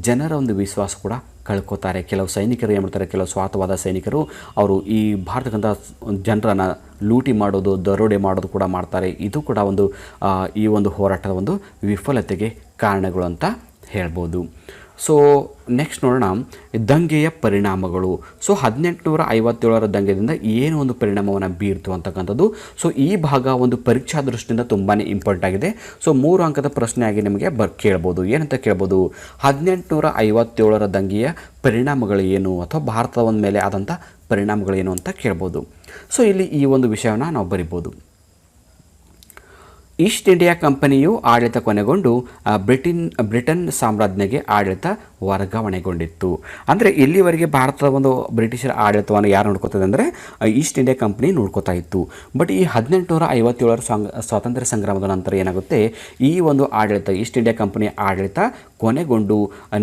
Speaker 1: ಜನರ ಒಂದು ವಿಶ್ವಾಸ ಕೂಡ ಕಳ್ಕೊತಾರೆ. ಕೆಲವು ಸೈನಿಕರು ಏನು ಮಾಡ್ತಾರೆ, ಕೆಲವು ಸ್ವಾರ್ಥವಾದ ಸೈನಿಕರು ಅವರು ಈ ಭಾರತಕ್ಕಂಥ ಜನರನ್ನು ಲೂಟಿ ಮಾಡೋದು, ದರೋಡೆ ಮಾಡೋದು ಕೂಡ ಮಾಡ್ತಾರೆ. ಇದು ಕೂಡ ಒಂದು ಈ ಒಂದು ಹೋರಾಟದ ಒಂದು ವಿಫಲತೆಗೆ ಕಾರಣಗಳು ಅಂತ ಹೇಳ್ಬೋದು. ಸೊ ನೆಕ್ಸ್ಟ್ ನೋಡೋಣ ದಂಗೆಯ ಪರಿಣಾಮಗಳು. ಸೊ 1857 ದಂಗೆದಿಂದ ಏನು ಒಂದು ಪರಿಣಾಮವನ್ನು ಬೀರ್ತು ಅಂತಕ್ಕಂಥದ್ದು. ಸೊ ಈ ಭಾಗ ಒಂದು ಪರೀಕ್ಷಾ ದೃಷ್ಟಿಯಿಂದ ತುಂಬಾ ಇಂಪಾರ್ಟೆಂಟ್ ಆಗಿದೆ. ಸೊ 3 ಅಂಕದ ಪ್ರಶ್ನೆಯಾಗಿ ನಿಮಗೆ ಕೇಳ್ಬೋದು. ಏನಂತ ಕೇಳ್ಬೋದು, 1857 ದಂಗೆಯ ಪರಿಣಾಮಗಳು ಏನು ಅಥವಾ ಭಾರತದ ಒಂದು ಮೇಲೆ ಆದಂಥ ಪರಿಣಾಮಗಳೇನು ಅಂತ ಕೇಳ್ಬೋದು. ಸೊ ಇಲ್ಲಿ ಈ ಒಂದು ವಿಷಯವನ್ನು ನಾವು ಬರಿಬೋದು. ಈಸ್ಟ್ ಇಂಡಿಯಾ ಕಂಪನಿಯು ಆಡಳಿತ ಕೊನೆಗೊಂಡು ಬ್ರಿಟನ್ ಸಾಮ್ರಾಜ್ಞಿಗೆ ಆಡಳಿತ ವರ್ಗಾವಣೆಗೊಂಡಿತ್ತು. ಅಂದರೆ ಇಲ್ಲಿವರೆಗೆ ಭಾರತದ ಒಂದು ಬ್ರಿಟಿಷರ ಆಡಳಿತವನ್ನು ಯಾರು ನೋಡ್ಕೋತದೆ ಅಂದರೆ ಈಸ್ಟ್ ಇಂಡಿಯಾ ಕಂಪನಿ ನೋಡ್ಕೋತಾ ಇತ್ತು. ಬಟ್ ಈ 1857 ಸ್ವಾತಂತ್ರ್ಯ ಸಂಗ್ರಾಮದ ನಂತರ ಏನಾಗುತ್ತೆ, ಈ ಒಂದು ಆಡಳಿತ ಈಸ್ಟ್ ಇಂಡಿಯಾ ಕಂಪನಿಯ ಆಡಳಿತ ಕೊನೆಗೊಂಡು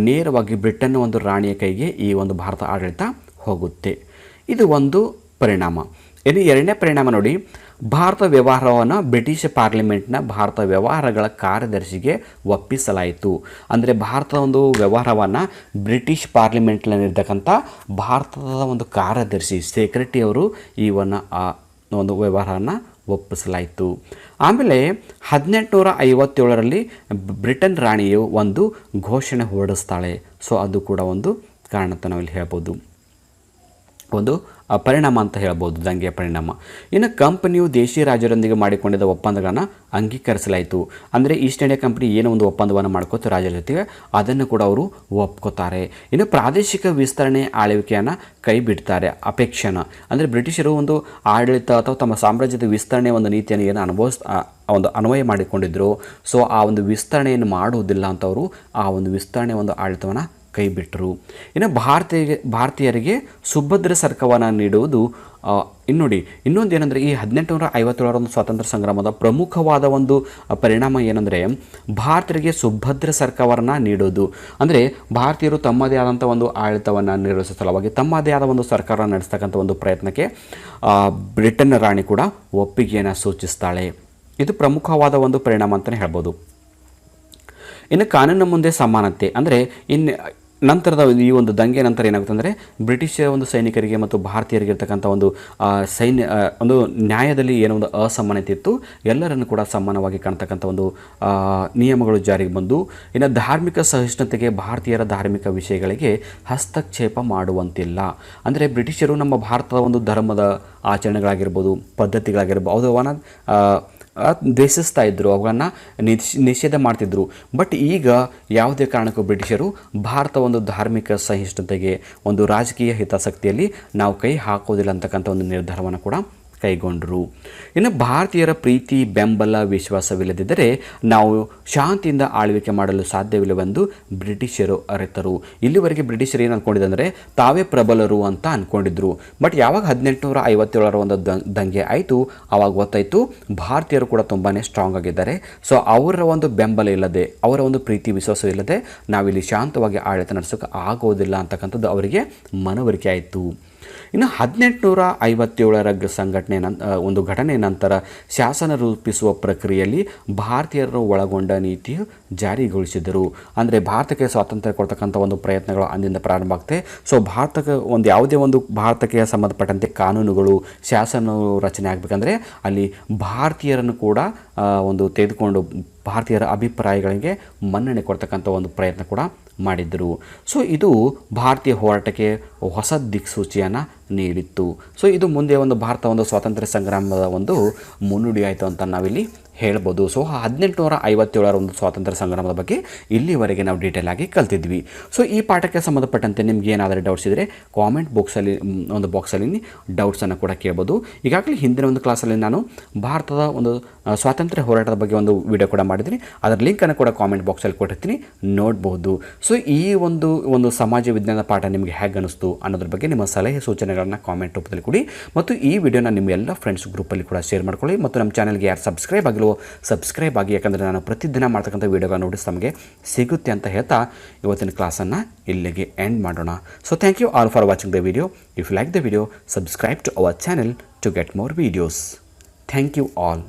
Speaker 1: ನೇರವಾಗಿ ಬ್ರಿಟನ್ನ ಒಂದು ರಾಣಿಯ ಕೈಗೆ ಈ ಒಂದು ಭಾರತ ಆಡಳಿತ ಹೋಗುತ್ತೆ. ಇದು ಒಂದು ಪರಿಣಾಮ. ಇನ್ನು ಎರಡನೇ ಪರಿಣಾಮ ನೋಡಿ, ಭಾರತ ವ್ಯವಹಾರವನ್ನು ಬ್ರಿಟಿಷ್ ಪಾರ್ಲಿಮೆಂಟ್ನ ಭಾರತ ವ್ಯವಹಾರಗಳ ಕಾರ್ಯದರ್ಶಿಗೆ ಒಪ್ಪಿಸಲಾಯಿತು. ಅಂದರೆ ಭಾರತದ ಒಂದು ವ್ಯವಹಾರವನ್ನು ಬ್ರಿಟಿಷ್ ಪಾರ್ಲಿಮೆಂಟ್ನಲ್ಲಿರ್ತಕ್ಕಂಥ ಭಾರತದ ಒಂದು ಕಾರ್ಯದರ್ಶಿ ಸೆಕ್ರೆಟರಿ ಅವರು ಈ ಒಂದು ವ್ಯವಹಾರವನ್ನು ಒಪ್ಪಿಸಲಾಯಿತು. ಆಮೇಲೆ 1857ರಲ್ಲಿ ಬ್ರಿಟನ್ ರಾಣಿಯು ಒಂದು ಘೋಷಣೆ ಹೊರಡಿಸ್ತಾಳೆ. ಸೊ ಅದು ಕೂಡ ಒಂದು ಕಾರಣ ಅಂತ ನಾವಿಲ್ಲಿ ಹೇಳ್ಬೋದು, ಒಂದು ಪರಿಣಾಮ ಅಂತ ಹೇಳ್ಬೋದು, ದಂಗೆಯ ಪರಿಣಾಮ. ಇನ್ನು ಕಂಪನಿಯು ದೇಶೀಯ ರಾಜರೊಂದಿಗೆ ಮಾಡಿಕೊಂಡಿದ್ದ ಒಪ್ಪಂದಗಳನ್ನು ಅಂಗೀಕರಿಸಲಾಯಿತು. ಅಂದರೆ ಈಸ್ಟ್ ಇಂಡಿಯಾ ಕಂಪನಿ ಏನೋ ಒಂದು ಒಪ್ಪಂದವನ್ನು ಮಾಡ್ಕೋತಾರೆ ರಾಜರ ಜೊತೆಗೆ, ಅದನ್ನು ಕೂಡ ಅವರು ಒಪ್ಕೋತಾರೆ. ಇನ್ನು ಪ್ರಾದೇಶಿಕ ವಿಸ್ತರಣೆ ಆಳ್ವಿಕೆಯನ್ನು ಕೈ ಬಿಡ್ತಾರೆ, ಅಪೇಕ್ಷೆನ. ಅಂದರೆ ಬ್ರಿಟಿಷರು ಒಂದು ಆಡಳಿತ ಅಥವಾ ತಮ್ಮ ಸಾಮ್ರಾಜ್ಯದ ವಿಸ್ತರಣೆ ಒಂದು ನೀತಿಯನ್ನು ಏನು ಒಂದು ಅನ್ವಯ ಮಾಡಿಕೊಂಡಿದ್ರು. ಸೊ ಆ ಒಂದು ವಿಸ್ತರಣೆಯನ್ನು ಮಾಡುವುದಿಲ್ಲ ಅಂತವರು ಆ ಒಂದು ವಿಸ್ತರಣೆ ಒಂದು ಆಡಳಿತವನ್ನು ಕೈ ಬಿಟ್ಟರು. ಇನ್ನು ಭಾರತೀಯರಿಗೆ ಸುಭದ್ರ ಸರ್ಕಾರವನ್ನು ನೀಡುವುದು. ನೋಡಿ ಇನ್ನೊಂದು ಏನಂದರೆ ಈ 1857ರ ಒಂದು ಸ್ವಾತಂತ್ರ್ಯ ಸಂಗ್ರಾಮದ ಪ್ರಮುಖವಾದ ಒಂದು ಪರಿಣಾಮ ಏನಂದರೆ ಭಾರತೀಯರಿಗೆ ಸುಭದ್ರ ಸರ್ಕಾರವನ್ನು ನೀಡೋದು. ಅಂದರೆ ಭಾರತೀಯರು ತಮ್ಮದೇ ಆದಂಥ ಒಂದು ಆಡಳಿತವನ್ನು ನಿರ್ವಹಿಸುವ ಸಲುವಾಗಿ ತಮ್ಮದೇ ಆದ ಒಂದು ಸರ್ಕಾರ ನಡೆಸ್ತಕ್ಕಂಥ ಒಂದು ಪ್ರಯತ್ನಕ್ಕೆ ಬ್ರಿಟನ್ ರಾಣಿ ಕೂಡ ಒಪ್ಪಿಗೆಯನ್ನು ಸೂಚಿಸ್ತಾಳೆ. ಇದು ಪ್ರಮುಖವಾದ ಒಂದು ಪರಿಣಾಮ ಅಂತಲೇ ಹೇಳ್ಬೋದು. ಇನ್ನು ಕಾನೂನಿನ ಮುಂದೆ ಸಮಾನತೆ. ಅಂದರೆ ನಂತರದ ಈ ಒಂದು ದಂಗೆ ನಂತರ ಏನಾಗುತ್ತೆ ಅಂದರೆ ಬ್ರಿಟಿಷ್ ಒಂದು ಸೈನಿಕರಿಗೆ ಮತ್ತು ಭಾರತೀಯರಿಗೆ ಇರ್ತಕ್ಕಂಥ ಒಂದು ಒಂದು ನ್ಯಾಯದಲ್ಲಿ ಏನೋ ಒಂದು ಅಸಮಾನತೆ ಇತ್ತು. ಎಲ್ಲರನ್ನು ಕೂಡ ಸಮಾನವಾಗಿ ಕಾಣ್ತಕ್ಕಂಥ ಒಂದು ನಿಯಮಗಳು ಜಾರಿಗೆ ಬಂದು, ಇನ್ನು ಧಾರ್ಮಿಕ ಸಹಿಷ್ಣುತೆಗೆ ಭಾರತೀಯರ ಧಾರ್ಮಿಕ ವಿಷಯಗಳಿಗೆ ಹಸ್ತಕ್ಷೇಪ ಮಾಡುವಂತಿಲ್ಲ. ಅಂದರೆ ಬ್ರಿಟಿಷರು ನಮ್ಮ ಭಾರತದ ಒಂದು ಧರ್ಮದ ಆಚರಣೆಗಳಾಗಿರ್ಬೋದು, ಪದ್ಧತಿಗಳಾಗಿರ್ಬೋದು, ಅವನ್ನ ದ್ವೇಷಿಸ್ತಾ ಇದ್ದರು, ಅವುಗಳನ್ನು ನಿಷೇಧ ಮಾಡ್ತಿದ್ರು. ಬಟ್ ಈಗ ಯಾವುದೇ ಕಾರಣಕ್ಕೂ ಬ್ರಿಟಿಷರು ಭಾರತ ಒಂದು ಧಾರ್ಮಿಕ ಸಹಿಷ್ಣುತೆಗೆ, ಒಂದು ರಾಜಕೀಯ ಹಿತಾಸಕ್ತಿಯಲ್ಲಿ ನಾವು ಕೈ ಹಾಕೋದಿಲ್ಲ ಅಂತಕ್ಕಂಥ ಒಂದು ನಿರ್ಧಾರವನ್ನು ಕೂಡ ಕೈಗೊಂಡರು. ಇನ್ನು ಭಾರತೀಯರ ಪ್ರೀತಿ, ಬೆಂಬಲ, ವಿಶ್ವಾಸವಿಲ್ಲದಿದ್ದರೆ ನಾವು ಶಾಂತಿಯಿಂದ ಆಳ್ವಿಕೆ ಮಾಡಲು ಸಾಧ್ಯವಿಲ್ಲವೆಂದು ಬ್ರಿಟಿಷರು ಅರಿತರು. ಇಲ್ಲಿವರೆಗೆ ಬ್ರಿಟಿಷರು ಏನು ಅಂದ್ಕೊಂಡಿದ್ದಂದರೆ ತಾವೇ ಪ್ರಬಲರು ಅಂತ ಅಂದ್ಕೊಂಡಿದ್ರು. ಬಟ್ ಯಾವಾಗ 1857ರ ಒಂದು ದಂಗೆ ಆಯಿತು, ಆವಾಗ ಗೊತ್ತಾಯಿತು ಭಾರತೀಯರು ಕೂಡ ತುಂಬಾ ಸ್ಟ್ರಾಂಗ್ ಆಗಿದ್ದಾರೆ. ಸೊ ಅವರ ಒಂದು ಬೆಂಬಲ ಇಲ್ಲದೆ, ಅವರ ಒಂದು ಪ್ರೀತಿ ವಿಶ್ವಾಸವಿಲ್ಲದೆ ನಾವಿಲ್ಲಿ ಶಾಂತವಾಗಿ ಆಡಳಿತ ನಡೆಸೋಕೆ ಆಗೋದಿಲ್ಲ ಅಂತಕ್ಕಂಥದ್ದು ಅವರಿಗೆ ಮನವರಿಕೆ ಆಯಿತು. ಇನ್ನು 1857ರ ಸಂಘಟನೆ ಒಂದು ಘಟನೆ ನಂತರ ಶಾಸನ ರೂಪಿಸುವ ಪ್ರಕ್ರಿಯೆಯಲ್ಲಿ ಭಾರತೀಯರು ಒಳಗೊಂಡ ನೀತಿಯು ಜಾರಿಗೊಳಿಸಿದರು. ಅಂದರೆ ಭಾರತಕ್ಕೆ ಸ್ವಾತಂತ್ರ್ಯ ಕೊಡ್ತಕ್ಕಂಥ ಒಂದು ಪ್ರಯತ್ನಗಳು ಅಂದಿಂದ ಪ್ರಾರಂಭ ಆಗ್ತದೆ. ಸೊ ಭಾರತಕ್ಕೆ ಒಂದು ಯಾವುದೇ ಒಂದು ಭಾರತಕ್ಕೆ ಸಂಬಂಧಪಟ್ಟಂತೆ ಕಾನೂನುಗಳು, ಶಾಸನ ರಚನೆ ಆಗಬೇಕಂದ್ರೆ ಅಲ್ಲಿ ಭಾರತೀಯರನ್ನು ಕೂಡ ಒಂದು ತೆಗೆದುಕೊಂಡು ಭಾರತೀಯರ ಅಭಿಪ್ರಾಯಗಳಿಗೆ ಮನ್ನಣೆ ಕೊಡ್ತಕ್ಕಂಥ ಒಂದು ಪ್ರಯತ್ನ ಕೂಡ ಮಾಡಿದ್ದರು. ಸೊ ಇದು ಭಾರತೀಯ ಹೋರಾಟಕ್ಕೆ ಹೊಸ ದಿಕ್ಸೂಚಿಯನ್ನು ನೀಡಿತ್ತು. ಸೊ ಇದು ಮುಂದೆ ಒಂದು ಭಾರತ ಒಂದು ಸ್ವಾತಂತ್ರ್ಯ ಸಂಗ್ರಾಮದ ಒಂದು ಮುನ್ನುಡಿ ಆಯಿತು ಅಂತ ನಾವಿಲ್ಲಿ ಹೇಳ್ಬೋದು. ಸೊ 1857ರ ಒಂದು ಸ್ವಾತಂತ್ರ್ಯ ಸಂಗ್ರಾಮದ ಬಗ್ಗೆ ಇಲ್ಲಿವರೆಗೆ ನಾವು ಡೀಟೇಲ್ ಆಗಿ ಕಲ್ತಿದ್ವಿ. ಸೊ ಈ ಪಾಠಕ್ಕೆ ಸಂಬಂಧಪಟ್ಟಂತೆ ನಿಮ್ಗೆ ಏನಾದರೂ ಡೌಟ್ಸ್ ಇದ್ದರೆ ಕಾಮೆಂಟ್ ಬಾಕ್ಸಲ್ಲಿ ಡೌಟ್ಸನ್ನು ಕೂಡ ಕೇಳ್ಬೋದು. ಈಗಾಗಲೇ ಹಿಂದಿನ ಒಂದು ಕ್ಲಾಸಲ್ಲಿ ನಾನು ಭಾರತದ ಒಂದು ಸ್ವಾತಂತ್ರ್ಯ ಹೋರಾಟದ ಬಗ್ಗೆ ಒಂದು ವಿಡಿಯೋ ಕೂಡ ಮಾಡಿದ್ದೀನಿ. ಅದರ ಲಿಂಕನ್ನು ಕೂಡ ಕಾಮೆಂಟ್ ಬಾಕ್ಸಲ್ಲಿ ಕೊಟ್ಟಿರ್ತೀನಿ, ನೋಡ್ಬೋದು. ಸೊ ಈ ಒಂದು ಸಮಾಜ ವಿಜ್ಞಾನ ಪಾಠ ನಿಮಗೆ ಹೇಗೆ ಅನ್ನಿಸ್ತು ಅನ್ನೋದ್ರ ಬಗ್ಗೆ ನಿಮ್ಮ ಸಲಹೆ ಸೂಚನೆಗಳನ್ನು ಕಾಮೆಂಟ್ ರೂಪದಲ್ಲಿ ಕೊಡಿ. ಮತ್ತು ಈ ವಿಡಿಯೋನ ನಿಮ್ಮ ಎಲ್ಲ ಫ್ರೆಂಡ್ಸ್ ಗ್ರೂಪಲ್ಲಿ ಕೂಡ ಶೇರ್ ಮಾಡ್ಕೊಳ್ಳಿ. ಮತ್ತು ನಮ್ಮ ಚಾನಲ್ಗೆ ಯಾರು ಸಬ್ಸ್ಕ್ರೈಬ್ ಆಗಿ, ಯಾಕಂದರೆ ನಾನು ಪ್ರತಿದಿನ ಮಾಡ್ತಕ್ಕಂಥ ವೀಡಿಯೋಗಳ ನೋಟಿಸ್ ನಮಗೆ ಸಿಗುತ್ತೆ ಅಂತ ಹೇಳ್ತಾ ಇವತ್ತಿನ ಕ್ಲಾಸನ್ನು ಇಲ್ಲಿಗೆ ಎಂಡ್ ಮಾಡೋಣ. So thank you all for watching the video. If you like the video, subscribe to our channel to get more videos. Thank you all.